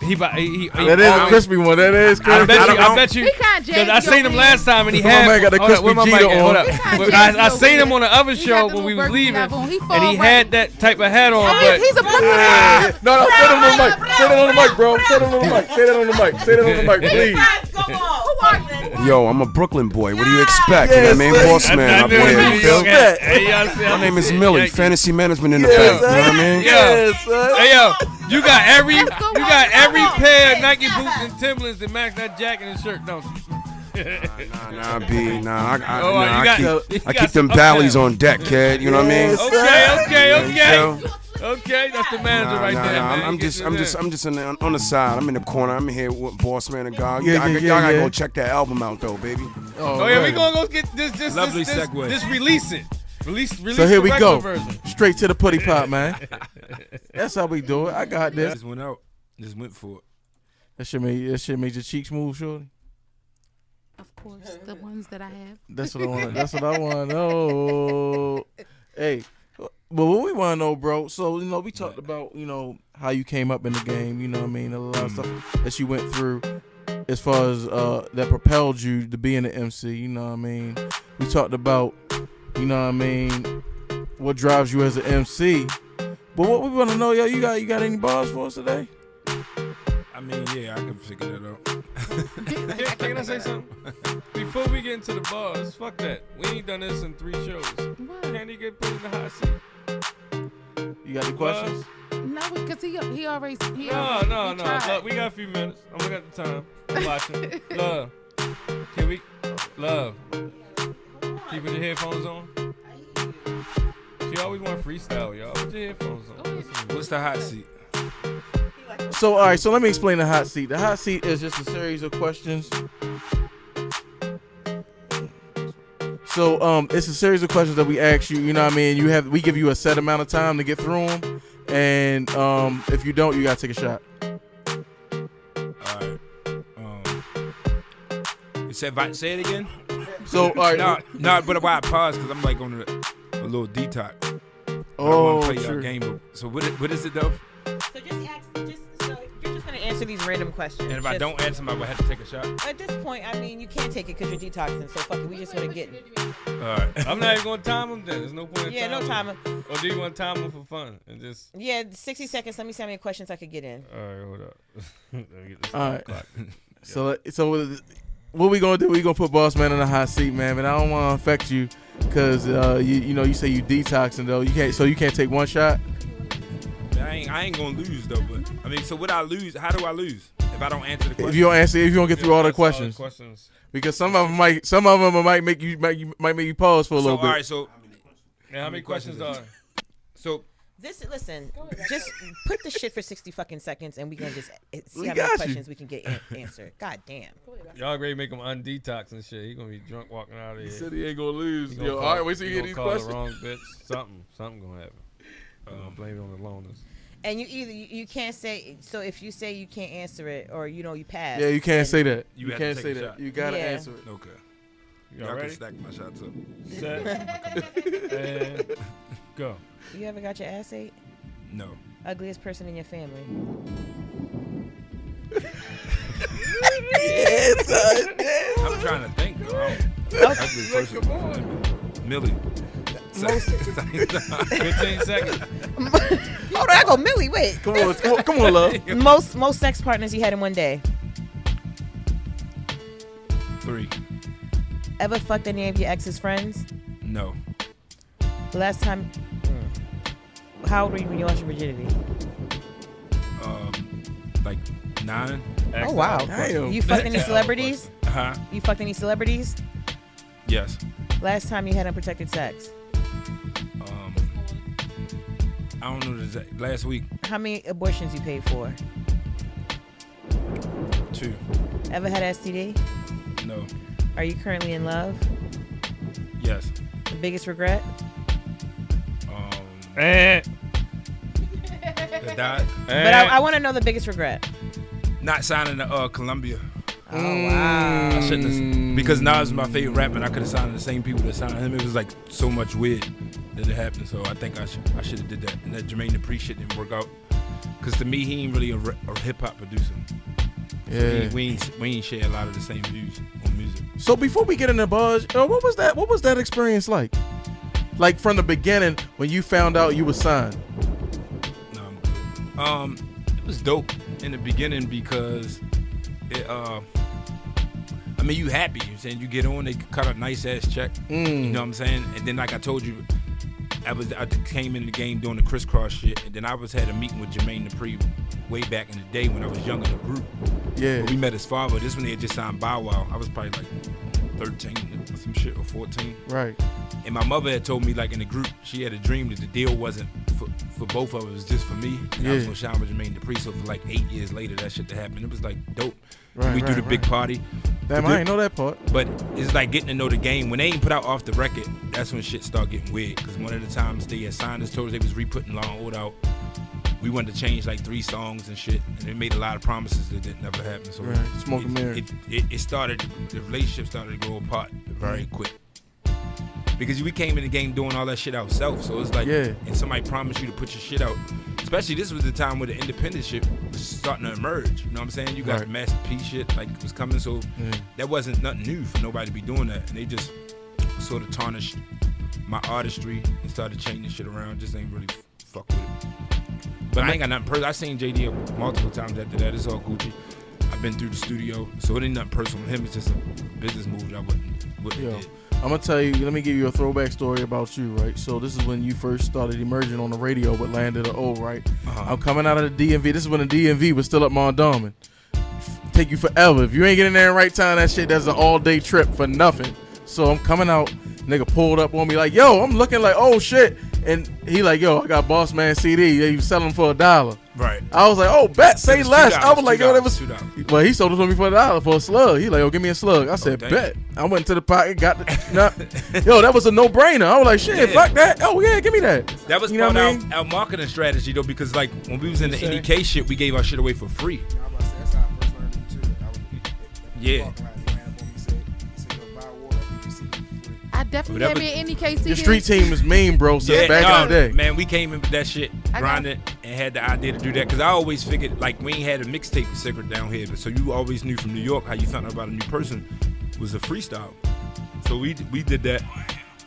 [SPEAKER 5] He buy.
[SPEAKER 1] That is a crispy one. That is crispy.
[SPEAKER 5] I bet you.
[SPEAKER 4] He kinda
[SPEAKER 5] Because I
[SPEAKER 4] jazzy
[SPEAKER 5] seen him
[SPEAKER 4] over
[SPEAKER 5] last time and he
[SPEAKER 1] My
[SPEAKER 5] had.
[SPEAKER 1] man got the
[SPEAKER 5] hold up, where
[SPEAKER 1] crispy
[SPEAKER 5] my mic
[SPEAKER 1] Gita
[SPEAKER 5] at? Hold
[SPEAKER 1] on.
[SPEAKER 5] up.
[SPEAKER 4] He kinda
[SPEAKER 5] But
[SPEAKER 4] jazzy
[SPEAKER 5] I
[SPEAKER 4] over
[SPEAKER 5] seen him
[SPEAKER 4] there.
[SPEAKER 5] on the other
[SPEAKER 4] He
[SPEAKER 5] show
[SPEAKER 4] got the
[SPEAKER 5] when we
[SPEAKER 4] little
[SPEAKER 5] was leaving,
[SPEAKER 4] burgundy on. He
[SPEAKER 5] and
[SPEAKER 4] fall
[SPEAKER 5] he
[SPEAKER 4] right.
[SPEAKER 5] had that type of hat on. But
[SPEAKER 4] He's a Brooklyn
[SPEAKER 1] Yeah. No. Say that on the mic. Say that on the mic, bro. Say that on the mic. Say that on the mic. Say that on the mic, please.
[SPEAKER 7] Yo, I'm a Brooklyn boy. What do you expect?
[SPEAKER 1] Yes,
[SPEAKER 7] You know what I mean? Bossman up here. You feel? My name is Millie, fantasy management in the
[SPEAKER 1] Yes,
[SPEAKER 7] back. You know what I mean?
[SPEAKER 1] Yes, son.
[SPEAKER 5] Hey yo, you got every
[SPEAKER 4] Let's go.
[SPEAKER 5] pair of Nike boots and Timberlands that match that jacket and shirt, don't you?
[SPEAKER 7] Nah, B. Nah,
[SPEAKER 5] Oh, you got-
[SPEAKER 7] I keep them ballies on deck, kid. You know what I mean?
[SPEAKER 5] Okay. Okay, that's the manager right there, man.
[SPEAKER 7] I'm just on the side. I'm in the corner. I'm here with Bossman and God.
[SPEAKER 1] Yeah,
[SPEAKER 7] Y'all
[SPEAKER 1] yeah,
[SPEAKER 7] gotta
[SPEAKER 1] yeah.
[SPEAKER 7] go check that album out, though, baby.
[SPEAKER 5] Oh yeah, we
[SPEAKER 1] man.
[SPEAKER 5] gonna go get this.
[SPEAKER 2] Lovely segue.
[SPEAKER 5] Just release it. Release
[SPEAKER 1] So here
[SPEAKER 5] the
[SPEAKER 1] we
[SPEAKER 5] regular
[SPEAKER 1] go.
[SPEAKER 5] version.
[SPEAKER 1] Straight to the putty pot, man. That's how we do it. I got this.
[SPEAKER 2] Just went out. Just went for it.
[SPEAKER 1] That shit made your cheeks move, shorty.
[SPEAKER 4] Of course, the ones that I have.
[SPEAKER 1] That's what I want. That's what I want to know. Hey, but what we want to know, bro. So we talked about how you came up in the game. You know what I mean? A lot of stuff that you went through, as far as that propelled you to being an MC. You know what I mean? We talked about what drives you as an MC. But what we want to know, yo, you got any bars for us today?
[SPEAKER 2] I mean, yeah, I can figure that out.
[SPEAKER 5] Can I say something? Before we get into the bars, fuck that. We ain't done this in 3 shows. Can he get put in the hot seat?
[SPEAKER 1] You got any questions?
[SPEAKER 4] No, because he already.
[SPEAKER 5] No.
[SPEAKER 4] tried.
[SPEAKER 5] Look, we got a few minutes. I'm looking at the time. I'm watching. Love. Can we? Love. Keeping your headphones on? She always want freestyle, y'all. Put your headphones on.
[SPEAKER 2] What's the hot seat?
[SPEAKER 1] So, all right, so let me explain the hot seat. The hot seat is just a series of questions. So, it's a series of questions that we ask you. You know what I mean? We give you a set amount of time to get through them, and if you don't, you gotta take a shot.
[SPEAKER 2] All right. You said say it again.
[SPEAKER 1] So, all right.
[SPEAKER 2] No, but why I pause? Because I'm like on a little detox.
[SPEAKER 1] Oh,
[SPEAKER 2] I want to play
[SPEAKER 1] sure.
[SPEAKER 2] your game. So what is it though?
[SPEAKER 3] So you're just gonna answer these random questions.
[SPEAKER 2] And if I don't answer, I would have to take a shot.
[SPEAKER 3] At this point, I mean, you can't take it because you're detoxing. So fuck it, we just want to get.
[SPEAKER 2] All right.
[SPEAKER 5] I'm not even going to time them then. There's no point in
[SPEAKER 3] Yeah, no
[SPEAKER 5] timing
[SPEAKER 3] timer.
[SPEAKER 5] them. Or do you want to time them for fun? And just.
[SPEAKER 3] Yeah, 60 seconds. Let me see how many questions I could get in.
[SPEAKER 5] All right, hold up. Let me get this
[SPEAKER 1] All right.
[SPEAKER 5] clock.
[SPEAKER 1] So what we gonna do? We gonna put Bossman in the hot seat, man. But I don't want to affect you because you say you detoxing though. You can't take one shot.
[SPEAKER 2] I ain't gonna lose though. But I mean, so would I lose? How do I lose if I don't answer the question?
[SPEAKER 1] If you don't get through all the questions,
[SPEAKER 5] questions.
[SPEAKER 1] because some of them might make you pause for a little
[SPEAKER 2] so,
[SPEAKER 1] bit.
[SPEAKER 2] All right, so
[SPEAKER 5] Now, how many questions are?
[SPEAKER 2] so
[SPEAKER 3] Listen, just put the shit for 60 fucking seconds and we gonna just see
[SPEAKER 1] We
[SPEAKER 3] how
[SPEAKER 1] got
[SPEAKER 3] many
[SPEAKER 1] you.
[SPEAKER 3] questions we can get answered. God damn.
[SPEAKER 5] Y'all ready to make him undetox and shit. He gonna be drunk walking out of here.
[SPEAKER 1] He said he ain't gonna lose.
[SPEAKER 5] He gonna
[SPEAKER 1] Yo,
[SPEAKER 5] call-
[SPEAKER 1] all right, wait till
[SPEAKER 5] he
[SPEAKER 1] you get
[SPEAKER 5] gonna
[SPEAKER 1] these
[SPEAKER 5] call
[SPEAKER 1] questions.
[SPEAKER 5] the wrong bitch. Something gonna happen. I'm gonna blame it on the loners.
[SPEAKER 3] And you can't say, so if you say you can't answer it or you pass.
[SPEAKER 1] Yeah, you can't say that.
[SPEAKER 2] You
[SPEAKER 1] You
[SPEAKER 2] have to
[SPEAKER 1] can't
[SPEAKER 2] take
[SPEAKER 1] say
[SPEAKER 2] a
[SPEAKER 1] that.
[SPEAKER 2] shot.
[SPEAKER 1] You gotta
[SPEAKER 3] Yeah.
[SPEAKER 1] answer it.
[SPEAKER 2] okay,
[SPEAKER 5] Y'all
[SPEAKER 2] y'all can
[SPEAKER 5] ready?
[SPEAKER 2] stack my shots up.
[SPEAKER 5] Set. And go.
[SPEAKER 3] You ever got your ass ate?
[SPEAKER 2] No.
[SPEAKER 3] Ugliest person in your family.
[SPEAKER 2] I'm trying to think. Ugly person. Millie.
[SPEAKER 5] 15 seconds.
[SPEAKER 3] Hold on, I go Millie. Wait.
[SPEAKER 1] Come on, love.
[SPEAKER 3] Most sex partners you had in one day.
[SPEAKER 2] 3.
[SPEAKER 3] Ever fucked any of your ex's friends?
[SPEAKER 2] No.
[SPEAKER 3] The last time. How old were you when you lost your virginity?
[SPEAKER 2] Like 9.
[SPEAKER 3] Oh wow.
[SPEAKER 1] Damn.
[SPEAKER 3] You fucked any celebrities?
[SPEAKER 2] Huh?
[SPEAKER 3] You fucked any celebrities?
[SPEAKER 2] Yes.
[SPEAKER 3] Last time you had unprotected sex?
[SPEAKER 2] I don't know the exact. Last week.
[SPEAKER 3] How many abortions you paid for?
[SPEAKER 2] 2.
[SPEAKER 3] Ever had STD?
[SPEAKER 2] No.
[SPEAKER 3] Are you currently in love?
[SPEAKER 2] Yes.
[SPEAKER 3] The biggest regret?
[SPEAKER 2] The dot.
[SPEAKER 3] But I want to know the biggest regret.
[SPEAKER 2] Not signing to Columbia.
[SPEAKER 3] Oh, wow.
[SPEAKER 2] I shouldn't have, because Nas is my favorite rapper, and I could have signed the same people that signed him. It was like so much weird that it happened. So I think I should have did that. And that Jermaine Dupri shit didn't work out. Because to me, he ain't really a hip hop producer.
[SPEAKER 1] Yeah.
[SPEAKER 2] So we ain't share a lot of the same views on music.
[SPEAKER 1] So before we get into Buzz, what was that experience like? Like from the beginning when you found out you were signed?
[SPEAKER 2] No, I'm good. It was dope in the beginning because it I mean, you happy. You know what I'm saying? You get on, they cut a nice ass check. You know what I'm saying? And then, like I told you, I came in the game doing the crisscross shit, and then I had a meeting with Jermaine Dupri way back in the day when I was young in the group.
[SPEAKER 1] Yeah.
[SPEAKER 2] But we met his father. This when they had just signed Bow Wow. I was probably like 13 or some shit, or 14.
[SPEAKER 1] Right.
[SPEAKER 2] And my mother had told me, like in the group, she had a dream that the deal wasn't for both of us, it was just for me. And I was gonna shine with Jermaine Dupri. So for like 8 years later, that shit happened. It was like dope. We threw the big party.
[SPEAKER 1] Damn, I ain't know that part.
[SPEAKER 2] But it's like getting to know the game. When they ain't put out Off the Record, that's when shit start getting weird. Because one of the times they had signed us, told us they was re-putting Law and Order out. We wanted to change like 3 songs and shit, and they made a lot of promises that didn't never happen. So
[SPEAKER 1] Smoke and mirror.
[SPEAKER 2] It started, the relationship started to grow apart very quick. Because we came in the game doing all that shit ourselves. So it's like, and somebody promised you to put your shit out. Especially this was the time where the independent shit was starting to emerge. You know what I'm saying? You got the Master P shit, like, was coming. So that wasn't nothing new for nobody to be doing that. And they just sort of tarnished my artistry and started changing shit around. Just ain't really fuck with it. But I ain't got nothing personal. I seen JD multiple times after that. It's all Gucci. I've been through the studio. So it ain't nothing personal with him. It's just a business move that I wouldn't did.
[SPEAKER 1] I'm gonna tell you, let me give you a throwback story about you, right? So this is when you first started emerging on the radio with Landed the O, right? I'm coming out of the DMV. This is when the DMV was still up Mondawmin. Take you forever. If you ain't getting there in the right time, that shit, that's an all-day trip for nothing. So I'm coming out, nigga pulled up on me like, yo, I'm looking like, oh shit. And he like, yo, I got Bossman CD. He was selling for $1.
[SPEAKER 2] Right.
[SPEAKER 1] I was like, oh, bet, say less. I was like, yo, that was
[SPEAKER 2] $2.
[SPEAKER 1] Well, he sold it to me for $1 for a slug. He like, yo, give me a slug. I said, bet. I went to the pocket, got the yo, that was a no-brainer. I was like, shit, fuck that. Oh yeah, give me that.
[SPEAKER 2] That was part of our marketing strategy though, because like when we was in the NEK shit, we gave our shit away for free.
[SPEAKER 7] That's how I first learned it too.
[SPEAKER 2] Yeah.
[SPEAKER 4] I definitely had me an NEK CD.
[SPEAKER 1] Your street team is mean, bro, since back in the day.
[SPEAKER 2] Man, we came in with that shit, grinded, and had the idea to do that. Because I always figured, like, we ain't had a mixtape secret down here. But so you always knew from New York how you found out about a new person was a freestyle. So we did that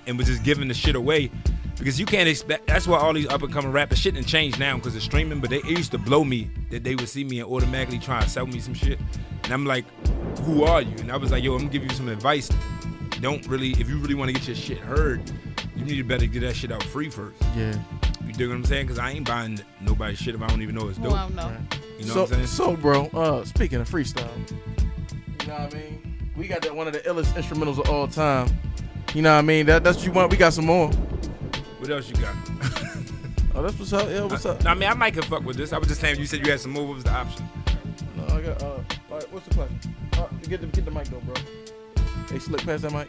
[SPEAKER 2] and was just giving the shit away. Because you can't expect, that's why all these up-and-coming rappers, shit didn't change now because of streaming, but it used to blow me that they would see me and automatically try to sell me some shit. And I'm like, who are you? And I was like, yo, I'm going to give you some advice. If you really want to get your shit heard, you need to better get that shit out free first.
[SPEAKER 1] Yeah.
[SPEAKER 2] You dig what I'm saying? Because I ain't buying nobody's shit if I don't even know it's dope.
[SPEAKER 4] Well, no.
[SPEAKER 2] You know what I'm saying?
[SPEAKER 1] So, bro, speaking of freestyle, you know what I mean? We got one of the illest instrumentals of all time. You know what I mean? That's what you want. We got some more.
[SPEAKER 2] What else you got?
[SPEAKER 1] Oh, that's what's up. Yeah, what's up?
[SPEAKER 2] I mean, I might can fuck with this. I was just saying, you said you had some more. What was the option?
[SPEAKER 1] No, I got, all right, what's the question? Get the mic though, bro. Hey, Slick, pass that mic.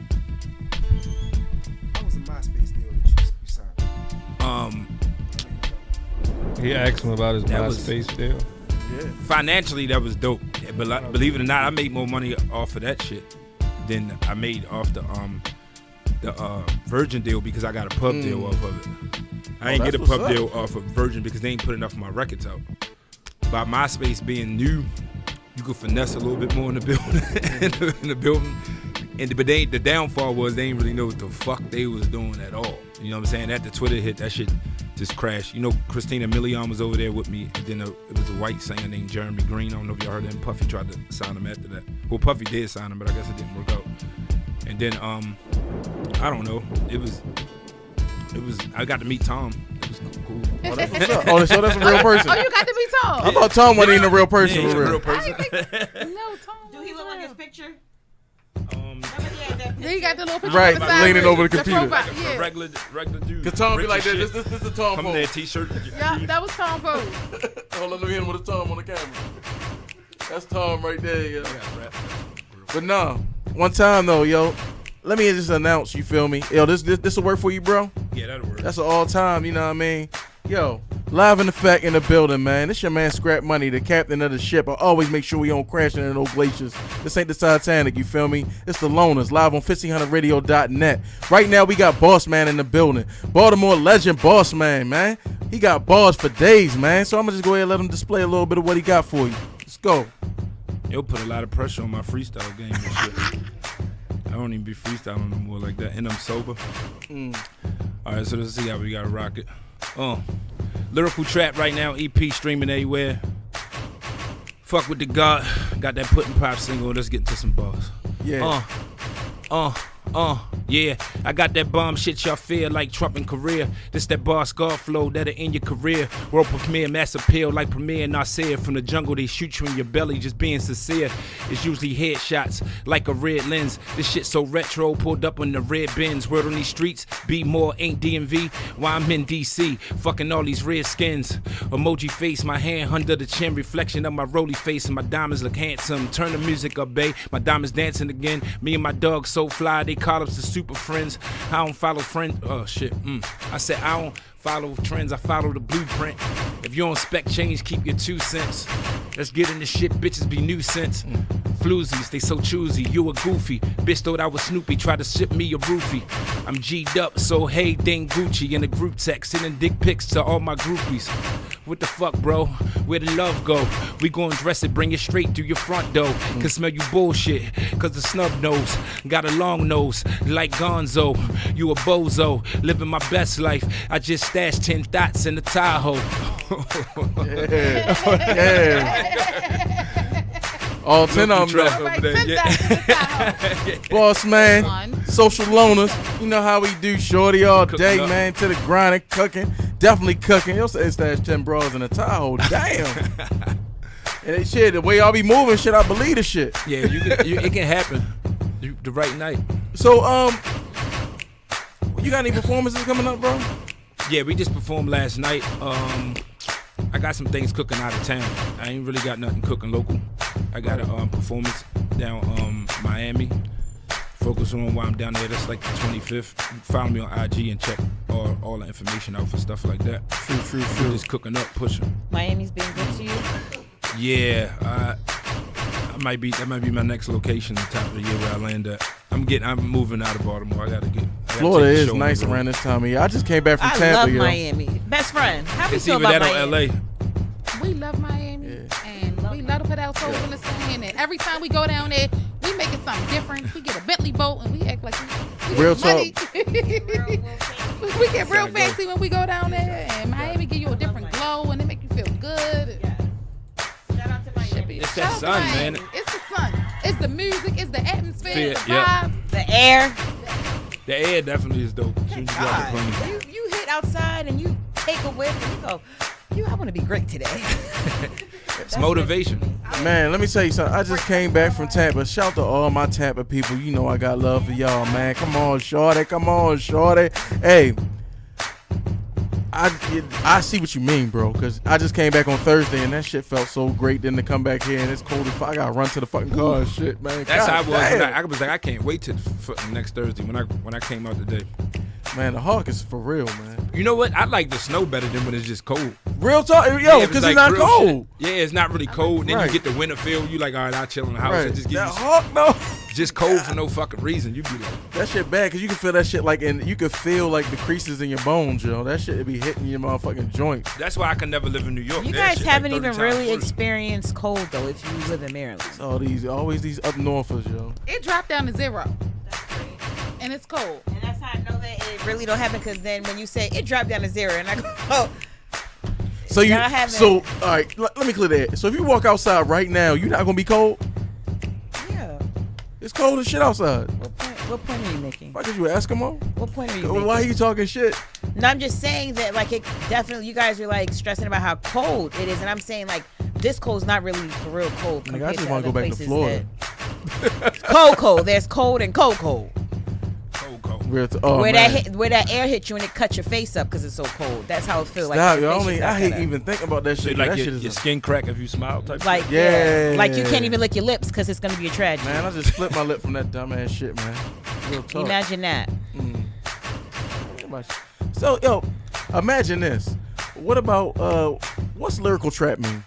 [SPEAKER 7] What was the MySpace deal that you signed?
[SPEAKER 5] He asked him about his MySpace deal.
[SPEAKER 1] Yeah.
[SPEAKER 2] Financially, that was dope. But like, believe it or not, I made more money off of that shit than I made off the Virgin deal because I got a pub deal off of it. I ain't get a pub deal off of Virgin because they ain't put enough of my records out. By MySpace being new, you could finesse a little bit more in the building. But the downfall was they didn't really know what the fuck they was doing at all. You know what I'm saying? After Twitter hit, that shit just crashed. You know, Christina Milian was over there with me, and then it was a white singer named Jeremy Green. I don't know if y'all heard him. Puffy tried to sign him after that. Well, Puffy did sign him, but I guess it didn't work out. And then I don't know. It was. I got to meet Tom. It was cool.
[SPEAKER 1] Oh, that's what's up. Oh, so that's a real person.
[SPEAKER 4] Oh, you got to meet Tom.
[SPEAKER 1] I thought Tom wasn't even a real person.
[SPEAKER 2] Yeah, he's
[SPEAKER 1] for
[SPEAKER 2] a
[SPEAKER 1] real.
[SPEAKER 2] real person.
[SPEAKER 4] No, Tom.
[SPEAKER 3] Do he look like his picture?
[SPEAKER 2] Um,
[SPEAKER 3] Remember he had that
[SPEAKER 4] He got the little picture
[SPEAKER 1] Right,
[SPEAKER 4] on the side
[SPEAKER 1] leaning
[SPEAKER 4] with
[SPEAKER 1] over the computer.
[SPEAKER 4] profile,
[SPEAKER 2] A
[SPEAKER 4] yeah.
[SPEAKER 2] regular dude.
[SPEAKER 1] Cause Tom be
[SPEAKER 2] Rich
[SPEAKER 1] like
[SPEAKER 2] as
[SPEAKER 1] this.
[SPEAKER 2] shit.
[SPEAKER 1] This is Tom
[SPEAKER 2] Come in there,
[SPEAKER 1] pose.
[SPEAKER 2] t-shirt.
[SPEAKER 4] Yeah, that was Tom Pose.
[SPEAKER 1] Hold on, let me hit him with a Tom on the camera. That's Tom right there, yo. But no, one time though, yo. Let me just announce. You feel me? Yo, this will work for you, bro.
[SPEAKER 2] Yeah, that'll work.
[SPEAKER 1] That's an all time. You know what I mean? Yo, live in effect in the building, man. This your man Scrap Money, the captain of the ship. I always make sure we don't crash into no glaciers. This ain't the Titanic, you feel me? It's the Loners, live on 1500radio.net. Right now, we got Bossman in the building. Baltimore legend Bossman, man. He got bars for days, man. So I'm going to just go ahead and let him display a little bit of what he got for you. Let's go.
[SPEAKER 2] It'll put a lot of pressure on my freestyle game and shit. I don't even be freestyling no more like that, and I'm sober. All right, so let's see how we gotta rock it. Lyrical Trap right now, EP streaming everywhere. Fuck with the God, got that Puddin' Pop single. Let's get into some bars.
[SPEAKER 1] Yeah.
[SPEAKER 2] Yeah, I got that bomb shit y'all fear like Trump in Korea. This that bar scar flow that'll end your career. World premiere, mass appeal like Premier Nasir. From the jungle, they shoot you in your belly, just being sincere. It's usually headshots like a red lens. This shit so retro, pulled up on the red Benz. Word on these streets, be more, ain't DMV. Why I'm in DC, fucking all these red skins. Emoji face, my hand under the chin, reflection of my roly face, and my diamonds look handsome. Turn the music up, babe. My diamonds dancing again. Me and my dog so fly, they call us the super friends. I don't follow friends. Oh shit. I said I don't follow trends, I follow the blueprint. If you don't expect change, keep your 2 cents. Let's get into shit, bitches be nuisance. Floozies, they so choosy, you a goofy. Bitch thought I was Snoopy, tried to ship me a roofie. I'm G'd up, so hey, dang Gucci. In a group text, sending dick pics to all my groupies. What the fuck, bro? Where the love go? We gon' dress it, bring it straight through your front door. Can smell you bullshit, cause the snub nose. Got a long nose, like Gonzo. You a bozo, living my best life. I just stashed 10 thoughts in the Tahoe.
[SPEAKER 1] All 10 of them.
[SPEAKER 2] Over there.
[SPEAKER 1] Boss man,
[SPEAKER 4] Fun.
[SPEAKER 1] social loners. You know how we do, shorty all
[SPEAKER 2] Cooking
[SPEAKER 1] day,
[SPEAKER 2] up.
[SPEAKER 1] man. To the grind and cooking. Definitely cooking. You'll say stash 10 bras in a Tahoe. Damn. And it, shit, the way y'all be moving, shit, I believe the shit.
[SPEAKER 2] Yeah, it can happen. The right night.
[SPEAKER 1] So, you got any performances coming up, bro?
[SPEAKER 2] Yeah, we just performed last night. I got some things cooking out of town. I ain't really got nothing cooking local. I got a performance down Miami. Focus on why I'm down there. That's like the 25th. Follow me on IG and check all the information out for stuff like that.
[SPEAKER 1] True.
[SPEAKER 2] We're just cooking up, pushing.
[SPEAKER 3] Miami's been good to you.
[SPEAKER 2] Yeah, that might be my next location the top of the year where I land at. I'm moving out of Baltimore. I gotta
[SPEAKER 1] Florida
[SPEAKER 2] take the
[SPEAKER 1] is
[SPEAKER 2] show on
[SPEAKER 1] nice
[SPEAKER 2] the road.
[SPEAKER 1] around this time of year. I just came back from
[SPEAKER 3] I
[SPEAKER 1] Tampa,
[SPEAKER 3] love
[SPEAKER 1] yo.
[SPEAKER 3] Miami. Best friend. How do you
[SPEAKER 2] It's
[SPEAKER 3] feel
[SPEAKER 2] either
[SPEAKER 3] about
[SPEAKER 2] that or
[SPEAKER 3] Miami?
[SPEAKER 2] LA.
[SPEAKER 4] We love Miami, and we love to put our toes in the sand. And every time we go down there, we make it something different. We get a Bentley boat, and we act like we
[SPEAKER 1] Real
[SPEAKER 4] get money.
[SPEAKER 1] talk.
[SPEAKER 4] We get real fancy when we go down there, and Miami give you a different glow, and it make you feel good.
[SPEAKER 3] Shout out to Miami.
[SPEAKER 2] It's
[SPEAKER 4] Shout
[SPEAKER 2] that
[SPEAKER 4] out to
[SPEAKER 2] sun,
[SPEAKER 4] Miami.
[SPEAKER 2] man.
[SPEAKER 4] It's the sun. It's the music. It's the atmosphere. The
[SPEAKER 2] Yeah.
[SPEAKER 4] vibe.
[SPEAKER 3] The air.
[SPEAKER 2] The air definitely is dope. As soon as you get off the plane.
[SPEAKER 3] God, you hit outside and you take a whiff and you go, I want to be great today.
[SPEAKER 2] It's motivation.
[SPEAKER 1] Man, let me tell you something. I just came back from Tampa. Shout to all my Tampa people. You know I got love for y'all, man. Come on, shorty. Hey, I see what you mean, bro. Because I just came back on Thursday and that shit felt so great. Then to come back here and it's cold as fuck. I gotta run to the fucking car and shit, man.
[SPEAKER 2] That's
[SPEAKER 1] God
[SPEAKER 2] how I was.
[SPEAKER 1] damn.
[SPEAKER 2] I was like, I can't wait till next Thursday when I came out today.
[SPEAKER 1] Man, the Hawk is for real, man.
[SPEAKER 2] You know what? I like the snow better than when it's just cold.
[SPEAKER 1] Real talk, yo,
[SPEAKER 2] Yeah,
[SPEAKER 1] because
[SPEAKER 2] like
[SPEAKER 1] it's not
[SPEAKER 2] real
[SPEAKER 1] cold.
[SPEAKER 2] shit. Yeah, it's not really cold. Then
[SPEAKER 1] Right.
[SPEAKER 2] you get the winter feel. You like, all right, I'll chill in the house.
[SPEAKER 1] Right.
[SPEAKER 2] It just
[SPEAKER 1] That
[SPEAKER 2] gives you
[SPEAKER 1] Hawk, no.
[SPEAKER 2] just cold for no fucking reason. You be like,
[SPEAKER 1] That shit bad because you can feel that shit like, and you can feel like the creases in your bones, yo. That shit be hitting your motherfucking joints.
[SPEAKER 2] that's why I can never live in New York.
[SPEAKER 3] You
[SPEAKER 2] That
[SPEAKER 3] guys
[SPEAKER 2] shit
[SPEAKER 3] haven't
[SPEAKER 2] like 30
[SPEAKER 3] even
[SPEAKER 2] times
[SPEAKER 3] really
[SPEAKER 2] worse.
[SPEAKER 3] experienced cold though if you live in Maryland.
[SPEAKER 1] Always these up northers, yo.
[SPEAKER 4] It dropped down to 0, and it's cold.
[SPEAKER 3] And that's how I know that it really don't happen because then when you say it dropped down to 0 and I go, oh,
[SPEAKER 1] So you,
[SPEAKER 3] Y'all haven't-
[SPEAKER 1] so all right, let me clear that. So if you walk outside right now, you're not gonna be cold.
[SPEAKER 3] yeah.
[SPEAKER 1] It's cold as shit outside.
[SPEAKER 3] What point are you making?
[SPEAKER 1] Why, 'cause you an Eskimo?
[SPEAKER 3] What point are you making?
[SPEAKER 1] Why are you talking shit?
[SPEAKER 3] No, I'm just saying that like it definitely you guys are like stressing about how cold it is and I'm saying like this cold's not really for real cold
[SPEAKER 1] Nigga, I
[SPEAKER 3] compared
[SPEAKER 1] just
[SPEAKER 3] to
[SPEAKER 1] wanna
[SPEAKER 3] other
[SPEAKER 1] go back to
[SPEAKER 3] places
[SPEAKER 1] Florida.
[SPEAKER 3] that- cold. There's cold and cold.
[SPEAKER 1] Oh,
[SPEAKER 3] where
[SPEAKER 1] man.
[SPEAKER 3] where that air hit you and it cut your face up because it's so cold. That's how it feels.
[SPEAKER 1] Stop,
[SPEAKER 3] Like
[SPEAKER 1] yo,
[SPEAKER 3] your face is
[SPEAKER 1] I hate
[SPEAKER 3] that.
[SPEAKER 1] even thinking about that shit.
[SPEAKER 2] Like
[SPEAKER 1] that
[SPEAKER 2] your,
[SPEAKER 1] shit is
[SPEAKER 2] your skin crack if you smile type
[SPEAKER 3] Like
[SPEAKER 2] shit.
[SPEAKER 1] Yeah.
[SPEAKER 3] like you can't even lick your lips because it's gonna be a tragedy.
[SPEAKER 1] Man, I just split my lip from that dumbass shit, man. Real talk.
[SPEAKER 3] Imagine that.
[SPEAKER 1] So, yo, imagine this. What about what's lyrical trap mean?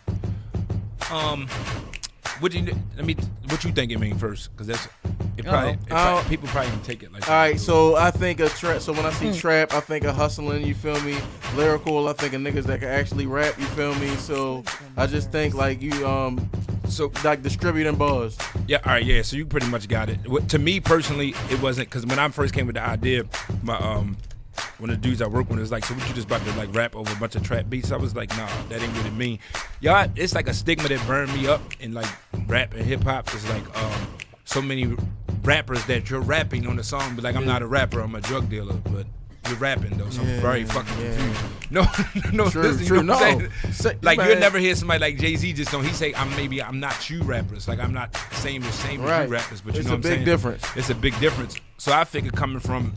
[SPEAKER 2] What you think it mean first? Because that's people probably even take it like.
[SPEAKER 1] All right, so I think a trap. So when I see trap, I think of hustling. You feel me? Lyrical. I think of niggas that can actually rap. You feel me? So I just think like you so like distributing bars.
[SPEAKER 2] Yeah, all right, yeah. So you pretty much got it. To me personally, it wasn't because when I first came with the idea, my one of the dudes I work with was like, so what you just about to like rap over a bunch of trap beats? I was like, nah, that ain't what it mean. Y'all, it's like a stigma that burned me up in like rap and hip hop. It's like so many rappers that you're rapping on the song, but like I'm not a rapper, I'm a drug dealer, but you're rapping though, so I'm very fucking confused. No,
[SPEAKER 1] True,
[SPEAKER 2] listen,
[SPEAKER 1] true.
[SPEAKER 2] you know what I'm
[SPEAKER 1] No.
[SPEAKER 2] saying? Like you'll never hear somebody like Jay-Z just don't. He say I'm not you rappers. Like I'm not the same as you rappers, but you
[SPEAKER 1] It's
[SPEAKER 2] know
[SPEAKER 1] a
[SPEAKER 2] what I'm
[SPEAKER 1] big
[SPEAKER 2] saying?
[SPEAKER 1] difference.
[SPEAKER 2] It's a big difference. So I figure coming from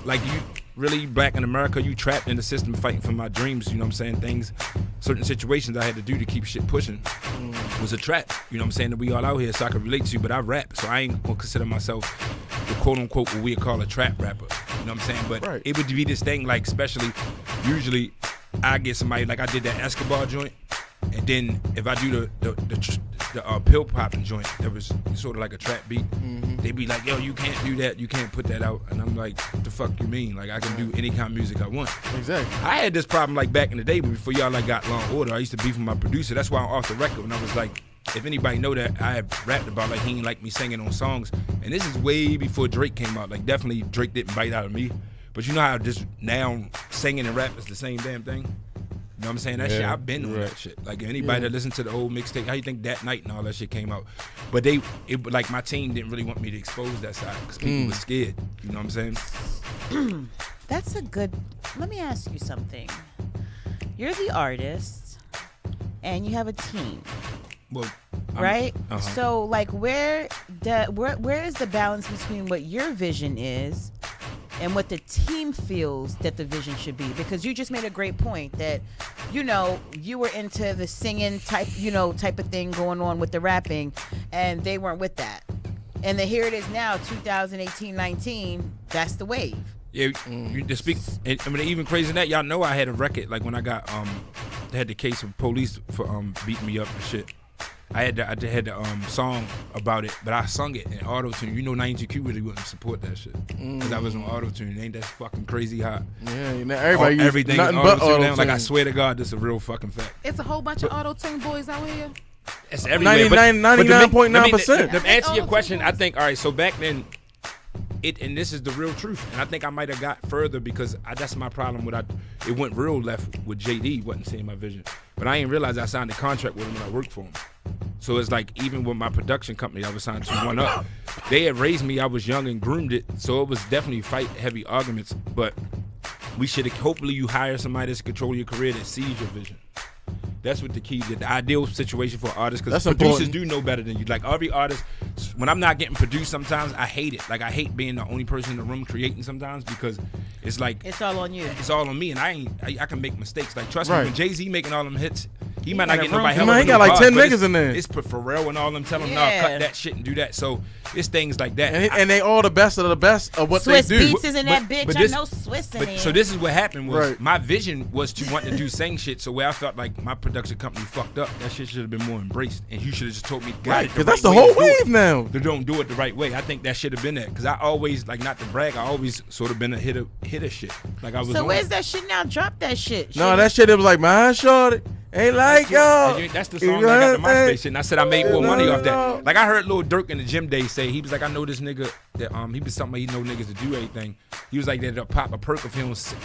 [SPEAKER 2] like you really black in America, you trapped in the system fighting for my dreams, you know what I'm saying? Certain situations I had to do to keep shit pushing was a trap, you know what I'm saying, that we all out here, so I could relate to you, but I rap, so I ain't gonna consider myself the quote unquote what we call a trap rapper, you know what I'm saying? But it would be this thing like, especially, usually I get somebody, like I did that Escobar joint, and then if I do the pill popping joint, that was sort of like a trap beat. They be like, yo, you can't do that, you can't put that out, and I'm like, what the fuck you mean? Like I can do any kind of music I want.
[SPEAKER 1] Exactly.
[SPEAKER 2] I had this problem like back in the day, but before y'all like got Law and Order, I used to beef with my producer. That's why I'm off the record when I was like, if anybody know that I had rapped about like he ain't like me singing on songs, and this is way before Drake came out. Like definitely Drake didn't bite out of me, but you know how just now singing and rap is the same damn thing. You know what I'm saying? That shit, I've been on that shit. Like anybody that listened to the old mixtape, how you think That Night and all that shit came out? But like my team didn't really want me to expose that side because people were scared. You know what I'm saying?
[SPEAKER 3] That's a good. Let me ask you something. You're the artist, and you have a team.
[SPEAKER 2] Well,
[SPEAKER 3] right? So like where is the balance between what your vision is and what the team feels that the vision should be? Because you just made a great point that, you know, you were into the singing type of thing going on with the rapping, and they weren't with that. And then here it is now, 2018-19, that's the wave.
[SPEAKER 2] Yeah, you to speak. I mean, even crazy than that, y'all know I had a record. Like when I got they had the case of police for beating me up and shit. I had the song about it, but I sung it in auto-tune. You know 92Q really wouldn't support that shit. Because I was on auto-tune. Ain't that fucking crazy hot?
[SPEAKER 1] Yeah, you know, everybody use
[SPEAKER 2] everything
[SPEAKER 1] nothing
[SPEAKER 2] is
[SPEAKER 1] but
[SPEAKER 2] auto-tune now.
[SPEAKER 1] auto-tune.
[SPEAKER 2] Like I swear to God, this is a real fucking fact.
[SPEAKER 4] It's a whole bunch of auto-tune boys out here.
[SPEAKER 2] It's everywhere.
[SPEAKER 1] 99.9%.
[SPEAKER 2] To answer your question, I think, all right, so back then, and this is the real truth, and I think I might have got further because that's my problem with it went real left with JD, wasn't seeing my vision. But I didn't realize I signed a contract with him when I worked for him. So it's like, even with my production company, I was signed to One Up. They had raised me, I was young and groomed it, so it was definitely heavy arguments, but we should have, hopefully you hire somebody that's control your career that sees your vision. That's what the ideal situation for artists, because producers do know better than you. Like every artist, when I'm not getting produced sometimes, I hate it. Like I hate being the only person in the room creating sometimes because it's like
[SPEAKER 3] it's all on you.
[SPEAKER 2] It's all on me, and I can make mistakes. Like trust me, when Jay-Z making all them hits, he might not get nobody help.
[SPEAKER 1] He got like 10 niggas in there.
[SPEAKER 2] It's Pharrell and all them telling him, nah, cut that shit and do that. So it's things like that.
[SPEAKER 1] And they all the best of what
[SPEAKER 3] Swiss
[SPEAKER 1] they do.
[SPEAKER 3] Beats is in that bitch. I know Swiss in there.
[SPEAKER 2] So this is what happened was my vision was to want to do sing shit. So where I felt like my production company fucked up, that shit should have been more embraced, and you should have just told me,
[SPEAKER 1] right? Because that's the whole wave now.
[SPEAKER 2] They don't do it the right way. I think that should have been that. Because I always, like, not to brag, I always sort of been a hitter shit. Like I was.
[SPEAKER 3] So where's that shit now? Drop that shit.
[SPEAKER 2] No,
[SPEAKER 1] that shit. It was like my shorty ain't like y'all.
[SPEAKER 2] That's the song I got the MySpace shit. And I said I made more money off that. Like I heard Lil Durk in the gym day say, he was like, I know this nigga that he was something he know niggas to do anything. He was like, that'll pop a perk if he don't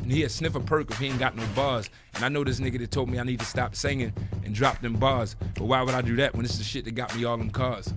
[SPEAKER 2] he'll sniff a perk if he ain't got no bars. And I know this nigga that told me I need to stop singing and drop them bars. But why would I do that when this is the shit that got me all them cars?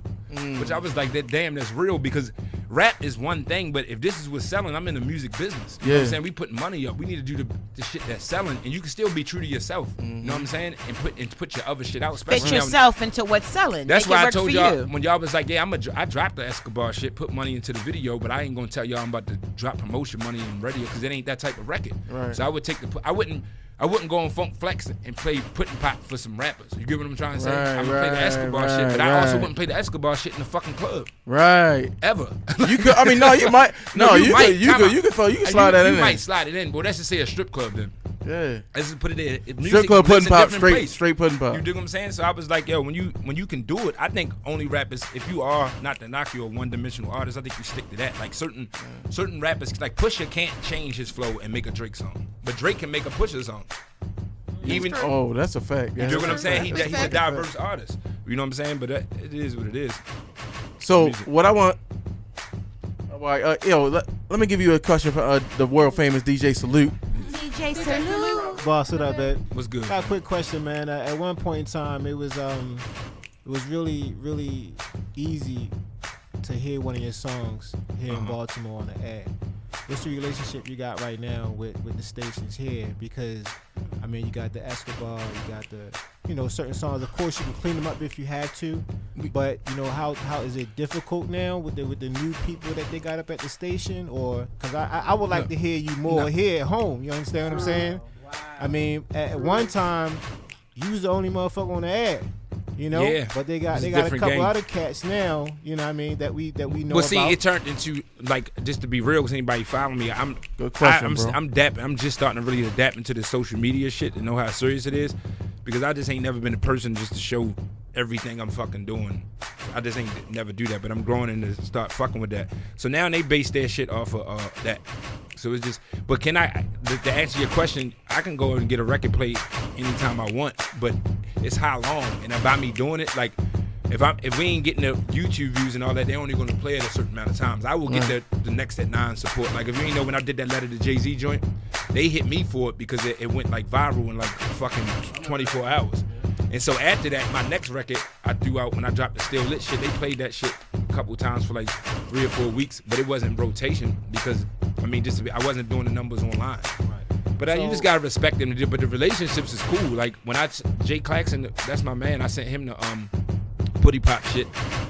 [SPEAKER 2] Which I was like, that damn, that's real, because rap is one thing, but if this is what's selling, I'm in the music business. You know what I'm saying? We putting money up. We need to do the shit that's selling, and you can still be true to yourself. You know what I'm saying? And put your other shit out.
[SPEAKER 3] Fit yourself into what's selling.
[SPEAKER 2] That's
[SPEAKER 3] Make
[SPEAKER 2] why
[SPEAKER 3] it
[SPEAKER 2] I
[SPEAKER 3] work
[SPEAKER 2] told
[SPEAKER 3] for
[SPEAKER 2] y'all
[SPEAKER 3] you.
[SPEAKER 2] when y'all was like, yeah, I dropped the Escobar shit, put money into the video, but I ain't gonna tell y'all I'm about to drop promotion money in radio because it ain't that type of record.
[SPEAKER 1] Right.
[SPEAKER 2] So I would take I wouldn't go on Funk Flex and play Puddin' Pop for some rappers. You get what I'm trying to say? I'm gonna play the Escobar shit, but I also wouldn't play the Escobar shit in the fucking club.
[SPEAKER 1] Right.
[SPEAKER 2] Ever.
[SPEAKER 1] You could. I mean, no, you might. No, you could slide that in.
[SPEAKER 2] You
[SPEAKER 1] there.
[SPEAKER 2] might slide it in, but let's just say a strip club then.
[SPEAKER 1] Yeah.
[SPEAKER 2] Let's just put it in.
[SPEAKER 1] Strip club Puddin' Pop, straight Puddin' Pop.
[SPEAKER 2] You dig what I'm saying? So I was like, yo, when you can do it, I think only rappers, if you are not to knock you a one-dimensional artist, I think you stick to that. Like certain rappers, like Pusha can't change his flow and make a Drake song, but Drake can make a Pusha song. Even
[SPEAKER 1] that's a fact.
[SPEAKER 2] You know what I'm saying? He's a diverse artist. You know what I'm saying? But it is what it is.
[SPEAKER 1] So what I want, let me give you a question from the world famous DJ Salute.
[SPEAKER 3] DJ Salute.
[SPEAKER 8] Boss, what up, babe?
[SPEAKER 2] What's good?
[SPEAKER 8] Got a quick question, man. At one point in time, it was really, really easy to hear one of your songs here in Baltimore on the ad. What's the relationship you got right now with the stations here? Because I mean, you got the Escobar, you got the certain songs. Of course, you can clean them up if you had to, but how is it difficult now with the new people that they got up at the station? Or because I would like to hear you more here at home. You understand what I'm saying? Wow. I mean, at one time, you was the only motherfucker on the ad.
[SPEAKER 2] Yeah,
[SPEAKER 8] but they got a couple other cats now, you know what I mean, that we know about.
[SPEAKER 2] Well, see, it turned into, like, just to be real, because anybody following me, I'm just starting to really adapt into the social media shit and know how serious it is, because I just ain't never been a person just to show everything I'm fucking doing. I just ain't never do that, but I'm growing into start fucking with that. So now they base their shit off of that. So it's just, but can to answer your question, I can go and get a record played anytime I want, but it's how long, and by me doing it, like, if we ain't getting the YouTube views and all that, they're only gonna play it a certain amount of times. I will get the next at 9 support. Like, if you ain't know, when I did that letter to Jay-Z joint, they hit me for it because it went like viral in like fucking 24 hours. And so after that, my next record I threw out when I dropped the Still Lit shit, they played that shit a couple times for like 3 or 4 weeks, but it wasn't rotation because, I mean, I wasn't doing the numbers online. But you just gotta respect them. But the relationships is cool. Like when Jay Claxton, that's my man. I sent him the Putty Pop shit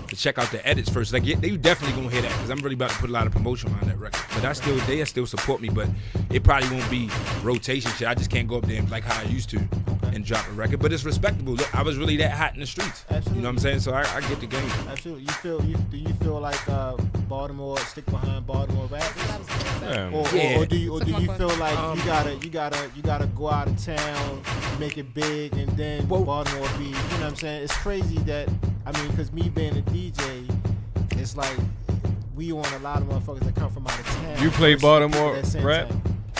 [SPEAKER 2] to check out the edits first. Like they definitely gonna hear that because I'm really about to put a lot of promotion on that record. But they still support me. But it probably won't be rotation shit. I just can't go up there like how I used to and drop a record. But it's respectable. Look, I was really that hot in the streets.
[SPEAKER 8] Absolutely.
[SPEAKER 2] You know what I'm saying? So I get the game.
[SPEAKER 8] Absolutely. Do you feel like Baltimore stick behind Baltimore rappers? Or do you feel like you gotta go out of town, make it big, and then Baltimore be, you know what I'm saying? It's crazy that, I mean, because me being a DJ, it's like we want a lot of motherfuckers that come from out of town.
[SPEAKER 5] You play Baltimore rap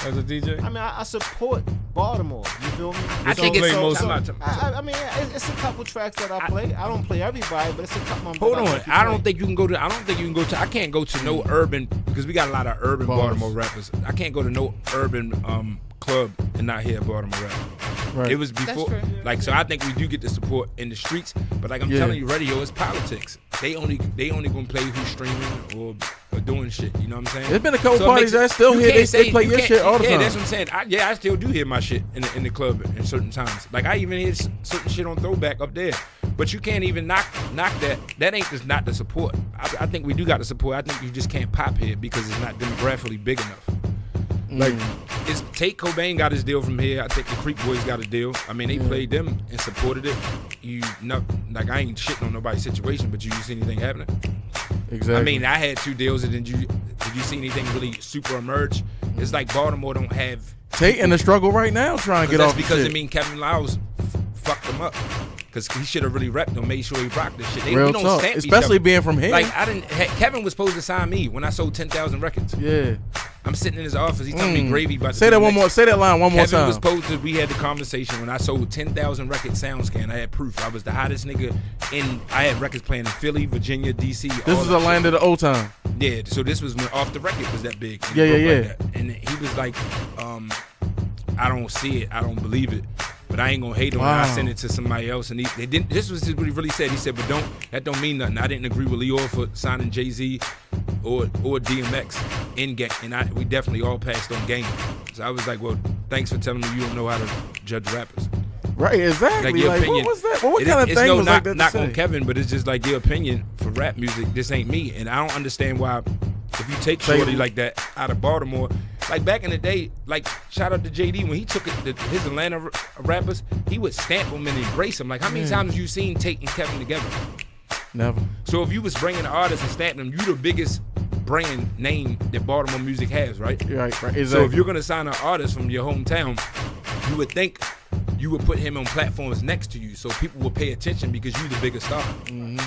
[SPEAKER 5] as a DJ?
[SPEAKER 8] I mean, I support Baltimore. You feel me?
[SPEAKER 2] I think it's
[SPEAKER 5] most.
[SPEAKER 8] I mean, it's a couple tracks that I play. I don't play everybody, but it's a couple.
[SPEAKER 2] Hold on, I can't go to no urban, because we got a lot of urban Baltimore rappers. I can't go to no urban club and not hear Baltimore rap.
[SPEAKER 1] Right.
[SPEAKER 2] It was before, like, so I think we do get the support in the streets, but like I'm telling you, radio is politics. They only gonna play who's streaming or doing shit. You know what I'm saying?
[SPEAKER 1] There's been a couple parties that still hear they play your shit all the time.
[SPEAKER 2] Yeah, that's what I'm saying. I still do hear my shit in the club in certain times. Like I even hear certain shit on Throwback up there. But you can't even knock that. That ain't just not the support. I think we do got the support. I think you just can't pop here because it's not demographically big enough. Like, Tate Cobain got his deal from here. I think the Creek Boys got a deal. I mean, they played them and supported it. Like, I ain't shitting on nobody's situation, but you see anything happening?
[SPEAKER 1] Exactly.
[SPEAKER 2] I mean, I had 2 deals, and then did you see anything really super emerge? It's like Baltimore don't have
[SPEAKER 1] Tate in the struggle right now trying to get off.
[SPEAKER 2] Because
[SPEAKER 1] shit.
[SPEAKER 2] I mean, Kevin Lyles fucked him up. Because he should have really repped them, made sure he rocked this shit.
[SPEAKER 1] Real
[SPEAKER 2] we don't
[SPEAKER 1] talk.
[SPEAKER 2] stamp
[SPEAKER 1] Especially
[SPEAKER 2] each other.
[SPEAKER 1] being from here.
[SPEAKER 2] Like, Kevin was supposed to sign me when I sold 10,000 records.
[SPEAKER 1] Yeah.
[SPEAKER 2] I'm sitting in his office. He's telling me Gravy about to
[SPEAKER 1] say that one more. Say that line one more time.
[SPEAKER 2] Kevin was supposed to. We had the conversation when I sold 10,000 record SoundScan. I had proof. I was the hottest nigga I had records playing in Philly, Virginia, DC.
[SPEAKER 1] This is the land of the old time.
[SPEAKER 2] Yeah. So this was when Off the Record was that big.
[SPEAKER 1] Yeah.
[SPEAKER 2] Like that. And he was like, I don't see it. I don't believe it. But I ain't gonna hate on it. I sent it to somebody else, and they didn't. This was what he really said. He said, "But that don't mean nothing. I didn't agree with Leo for signing Jay-Z or DMX in game, and we definitely all passed on game. So I was like, well, thanks for telling me you don't know how to judge rappers.
[SPEAKER 1] Right, exactly.
[SPEAKER 2] Like, your
[SPEAKER 1] Like,
[SPEAKER 2] opinion,
[SPEAKER 1] what was that? What kind of
[SPEAKER 2] it's
[SPEAKER 1] thing
[SPEAKER 2] no
[SPEAKER 1] was like that?
[SPEAKER 2] knock
[SPEAKER 1] to
[SPEAKER 2] on
[SPEAKER 1] say?
[SPEAKER 2] Kevin, but it's just like your opinion for rap music. This ain't me, and I don't understand why. If you take Shorty like that out of Baltimore, like back in the day, like shout out to JD when he took his Atlanta rappers, he would stamp them and embrace them. Like how many times have you seen Tate and Kevin together?
[SPEAKER 1] Never.
[SPEAKER 2] So if you was bringing an artist and stamping them, you the biggest brand name that Baltimore music has, right?
[SPEAKER 1] Right, exactly.
[SPEAKER 2] So if you're gonna sign an artist from your hometown, you would think you would put him on platforms next to you, so people will pay attention because you the biggest star.
[SPEAKER 1] Mm-hmm.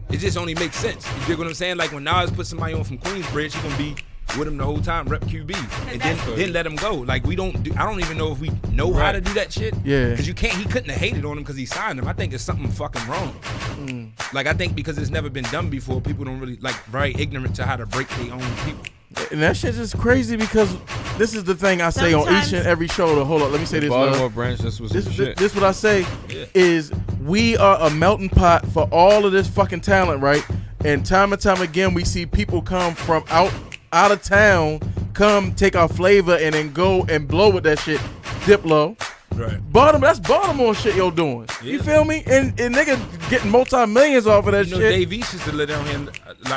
[SPEAKER 2] It just only makes sense. You dig what I'm saying? Like when Nas put somebody on from Queensbridge, he gonna be with him the whole time, rep QB, and then let him go. Like I don't even know if we know how to do that shit.
[SPEAKER 1] Yeah.
[SPEAKER 2] Because he couldn't have hated on him because he signed him. I think it's something fucking wrong. Like I think because it's never been done before, people don't really very ignorant to how to break their own people.
[SPEAKER 1] And that shit's just crazy because this is the thing I say on each and every show. Hold on, let me say this.
[SPEAKER 5] Baltimore branch, this was some shit.
[SPEAKER 1] This what I say is we are a melting pot for all of this fucking talent, right? And time again, we see people come from out of town, come take our flavor and then go and blow with that shit. Diplo.
[SPEAKER 2] Right.
[SPEAKER 1] That's Baltimore shit you're doing.
[SPEAKER 2] Yeah.
[SPEAKER 1] You feel me? And nigga getting multi-millions off of that shit.
[SPEAKER 2] Dave East used to live down here.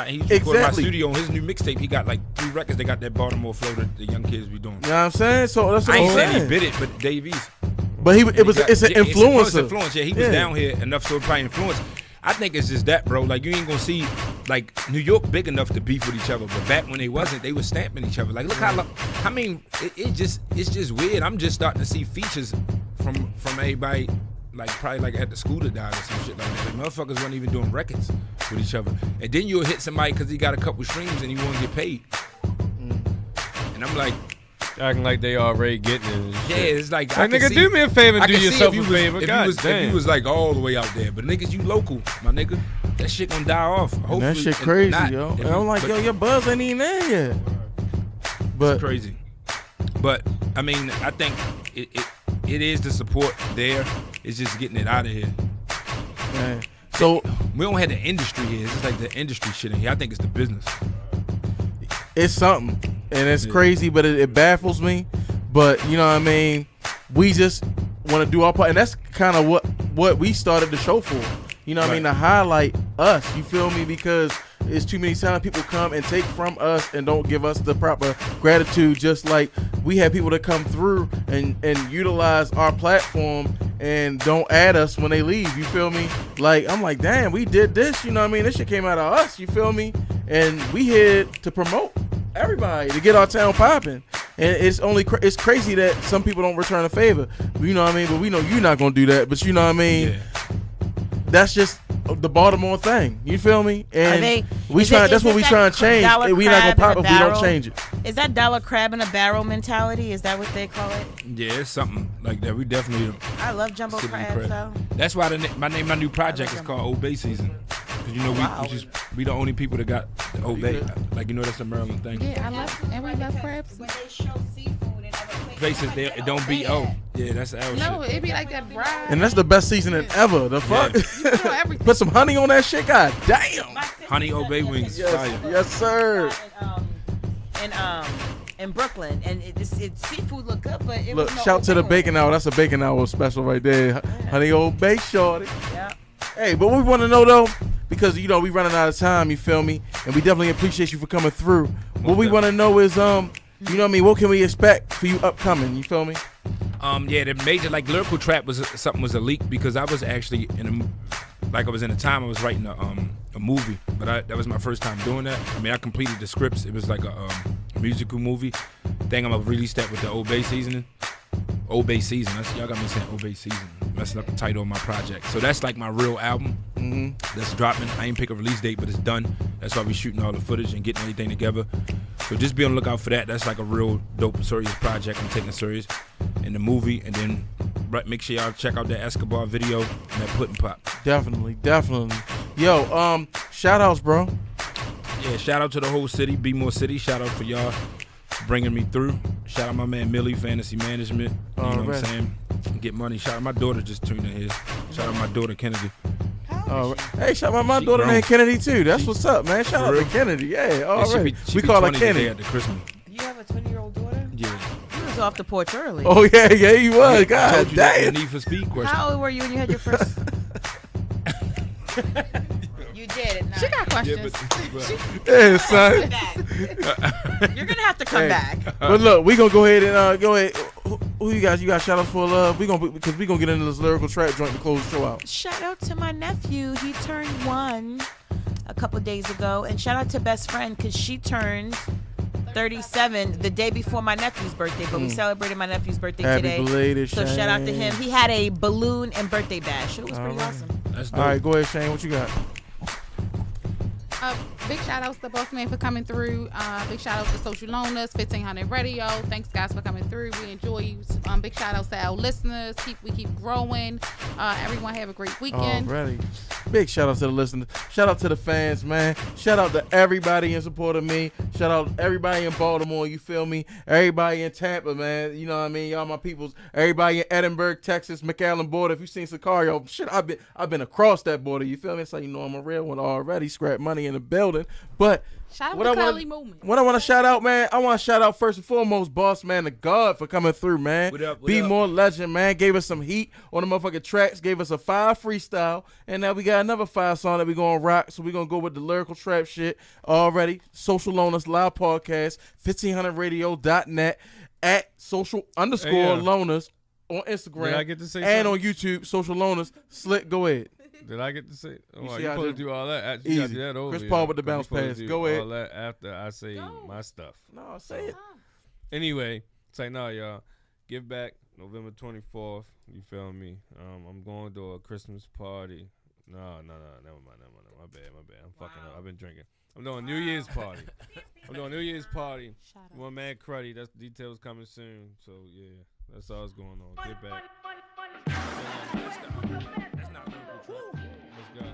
[SPEAKER 2] He recorded my studio on his new mixtape. He got like 3 records. They got that Baltimore flow that the young kids be doing.
[SPEAKER 1] You know what I'm saying? So that's what
[SPEAKER 2] I
[SPEAKER 1] I'm
[SPEAKER 2] ain't saying he
[SPEAKER 1] saying.
[SPEAKER 2] bit it, but Dave East.
[SPEAKER 1] But it's an influencer.
[SPEAKER 2] Influence. Yeah, he was down here enough so it probably influenced. I think it's just that, bro. Like you ain't gonna see like New York big enough to beef with each other, but back when they wasn't, they was stamping each other. Like look how. I mean, it's just weird. I'm just starting to see features from everybody. Like probably like at the school that died or some shit like that. Like, motherfuckers wasn't even doing records with each other. And then you'll hit somebody because he got a couple streams and you won't get paid. And I'm like,
[SPEAKER 5] acting like they already getting it. And
[SPEAKER 2] yeah,
[SPEAKER 5] shit.
[SPEAKER 2] it's like
[SPEAKER 5] Nigga, do me a favor and do yourself a favor.
[SPEAKER 2] If you was like all the way out there, but niggas, you local, my nigga, that shit gonna die off. Hopefully,
[SPEAKER 1] that shit crazy,
[SPEAKER 2] not.
[SPEAKER 1] yo. And I'm like, yo, your buzz ain't even there yet. But
[SPEAKER 2] it's crazy. But I mean, I think it is the support there. It's just getting it out of here.
[SPEAKER 1] Man. So
[SPEAKER 2] we don't have the industry here. It's just like the industry shit in here. I think it's the business.
[SPEAKER 1] It's something, and it's crazy, but it baffles me. But you know what I mean? We just want to do our part, and that's kind of what we started the show for. You know what I mean? To highlight us. You feel me? Because it's too many times people come and take from us and don't give us the proper gratitude. Just like we have people that come through and utilize our platform and don't add us when they leave. You feel me? Like I'm like, damn, we did this. You know what I mean? This shit came out of us. You feel me? And we here to promote everybody to get our town popping. And it's crazy that some people don't return a favor. You know what I mean? But we know you're not gonna do that. But you know what I mean?
[SPEAKER 2] Yeah.
[SPEAKER 1] That's just the Baltimore thing. You feel me? And
[SPEAKER 3] that's
[SPEAKER 1] what we trying to change. And we not gonna pop if we don't change it.
[SPEAKER 3] Is that dollar crab in a barrel mentality? Is that what they call it?
[SPEAKER 2] Yeah, it's something like that. We definitely.
[SPEAKER 3] I love jumbo crabs though.
[SPEAKER 2] That's why my new project is called Old Bay Season. Cause you know we the only people that got the Old Bay. Like you know that's a Maryland thing.
[SPEAKER 4] Yeah, I love and we love crabs.
[SPEAKER 3] When they show seafood in other
[SPEAKER 2] places, it don't be yeah, that's our shit.
[SPEAKER 4] No, it be like that fried.
[SPEAKER 1] And that's the best seasoning ever. The fuck?
[SPEAKER 4] You know everything.
[SPEAKER 1] Put some honey on that shit. God damn.
[SPEAKER 2] Honey Old Bay wings, fire.
[SPEAKER 1] Yes, sir.
[SPEAKER 3] In Brooklyn, and seafood look good, but it
[SPEAKER 1] Look,
[SPEAKER 3] was no
[SPEAKER 1] shout to the
[SPEAKER 3] Old
[SPEAKER 1] bacon hour. That's a bacon hour special right there. Honey Old Bay shorty.
[SPEAKER 3] Yeah.
[SPEAKER 1] Hey, but what we want to know though, because you know we running out of time, you feel me, and we definitely appreciate you for coming through. What we want to know is you know what I mean, what can we expect for you upcoming? You feel me?
[SPEAKER 2] Yeah, the major like lyrical trap was a leak because I was actually I was in a time I was writing a movie, but that was my first time doing that. I mean, I completed the scripts. It was like a musical movie thing. I'm gonna release that with the Old Bay seasoning. Old Bay Season. Y'all got me saying Old Bay Season. Messing up the title of my project. So that's like my real album. That's dropping. I ain't pick a release date, but it's done. That's why we shooting all the footage and getting everything together. So just be on the lookout for that. That's like a real dope, serious project I'm taking serious in the movie. And then make sure y'all check out that Escobar video and that Puddin' Pop.
[SPEAKER 1] Definitely. Yo, shout outs, bro.
[SPEAKER 2] Yeah, shout out to the whole city, Be More City. Shout out for y'all bringing me through. Shout out my man Millie, Fantasy Management. You know what I'm saying? Get money. Shout out my daughter just tuned in here. Shout out my daughter Kennedy.
[SPEAKER 1] Oh, hey, shout out my
[SPEAKER 2] She
[SPEAKER 1] daughter
[SPEAKER 2] grown.
[SPEAKER 1] named Kennedy too. That's what's up, man. Shout out to Kennedy. Yeah, already. We call her Kennedy.
[SPEAKER 2] At the Christmas.
[SPEAKER 3] You have a 20-year-old daughter?
[SPEAKER 2] Yeah.
[SPEAKER 3] You was off the porch early.
[SPEAKER 1] Oh yeah, you was.
[SPEAKER 2] I
[SPEAKER 1] God
[SPEAKER 2] told you that
[SPEAKER 1] damn.
[SPEAKER 2] the Need for Speed question.
[SPEAKER 3] How old were you when you had your first? You did it.
[SPEAKER 4] She got questions.
[SPEAKER 1] Yeah, son.
[SPEAKER 3] You're gonna have to come back.
[SPEAKER 1] But look, we gonna go ahead and go ahead. Who you guys? You got shout outs for love? Because we gonna get into this lyrical trap joint to close the show out.
[SPEAKER 3] Shout out to my nephew. He turned 1 a couple days ago, and shout out to best friend because she turned 37 the day before my nephew's birthday. But we celebrated my nephew's birthday
[SPEAKER 1] Happy
[SPEAKER 3] today.
[SPEAKER 1] belated,
[SPEAKER 3] So shout out to
[SPEAKER 1] Shane.
[SPEAKER 3] him. He had a balloon and birthday bash. It was pretty awesome.
[SPEAKER 2] That's
[SPEAKER 1] All
[SPEAKER 2] dope.
[SPEAKER 1] right, go ahead, Shane. What you got?
[SPEAKER 4] Big shout outs to Bossman for coming through. Big shout outs to Social Loners, 1500 Radio. Thanks guys for coming through. We enjoy you. Big shout outs to our listeners. We keep growing. Everyone have a great weekend.
[SPEAKER 1] Already. Big shout out to the listeners. Shout out to the fans, man. Shout out to everybody in support of me. Shout out to everybody in Baltimore, you feel me? Everybody in Tampa, man. You know what I mean? Y'all my peoples. Everybody in Edinburgh, Texas, McAllen border. If you seen Sicario, shit, I've been across that border. You feel me? It's like, you know, I'm a real one already. Scrap money in the building. But
[SPEAKER 4] Shout out
[SPEAKER 1] what
[SPEAKER 4] to
[SPEAKER 1] I wanna-
[SPEAKER 4] Kylie Movement.
[SPEAKER 1] what I want to shout out, man, I want to shout out first and foremost, Bossman the God for coming through, man.
[SPEAKER 2] What up, what
[SPEAKER 1] Be
[SPEAKER 2] up?
[SPEAKER 1] More Legend, man. Gave us some heat on the motherfucking tracks. Gave us a 5 freestyle. And now we got another 5 song that we going to rock. So we going to go with the lyrical trap shit already. Social Loners Live Podcast, 1500radio.net, at social_loners on Instagram.
[SPEAKER 5] Did I get to say
[SPEAKER 1] and
[SPEAKER 5] something?
[SPEAKER 1] on YouTube, Social Loners. Slick, go ahead.
[SPEAKER 5] Did I get to say? Oh,
[SPEAKER 1] You
[SPEAKER 5] you
[SPEAKER 1] see how I
[SPEAKER 5] supposed
[SPEAKER 1] did-
[SPEAKER 5] to do all that. You
[SPEAKER 1] Easy.
[SPEAKER 5] gotta do that over.
[SPEAKER 1] Chris
[SPEAKER 5] yeah.
[SPEAKER 1] Paul with the
[SPEAKER 5] 'Cause
[SPEAKER 1] bounce
[SPEAKER 5] you supposed
[SPEAKER 1] pass.
[SPEAKER 5] to do
[SPEAKER 1] Go ahead.
[SPEAKER 5] All that after I say
[SPEAKER 4] Go.
[SPEAKER 5] my stuff.
[SPEAKER 1] No, say it.
[SPEAKER 5] Anyway, say no, y'all. Give back November 24th. You feel me? I'm going to a Christmas party. No, never mind. My bad. I'm fucking up. I've been drinking. I'm doing New Year's party.
[SPEAKER 4] Shout out.
[SPEAKER 5] One man cruddy. That's details coming soon. So yeah, that's all that's going on. Get back.
[SPEAKER 2] That's not lyrical trap.
[SPEAKER 5] Let's go.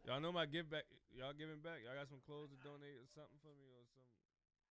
[SPEAKER 5] Y'all know my give back. Y'all giving back. Y'all got some clothes to donate or something for me or something.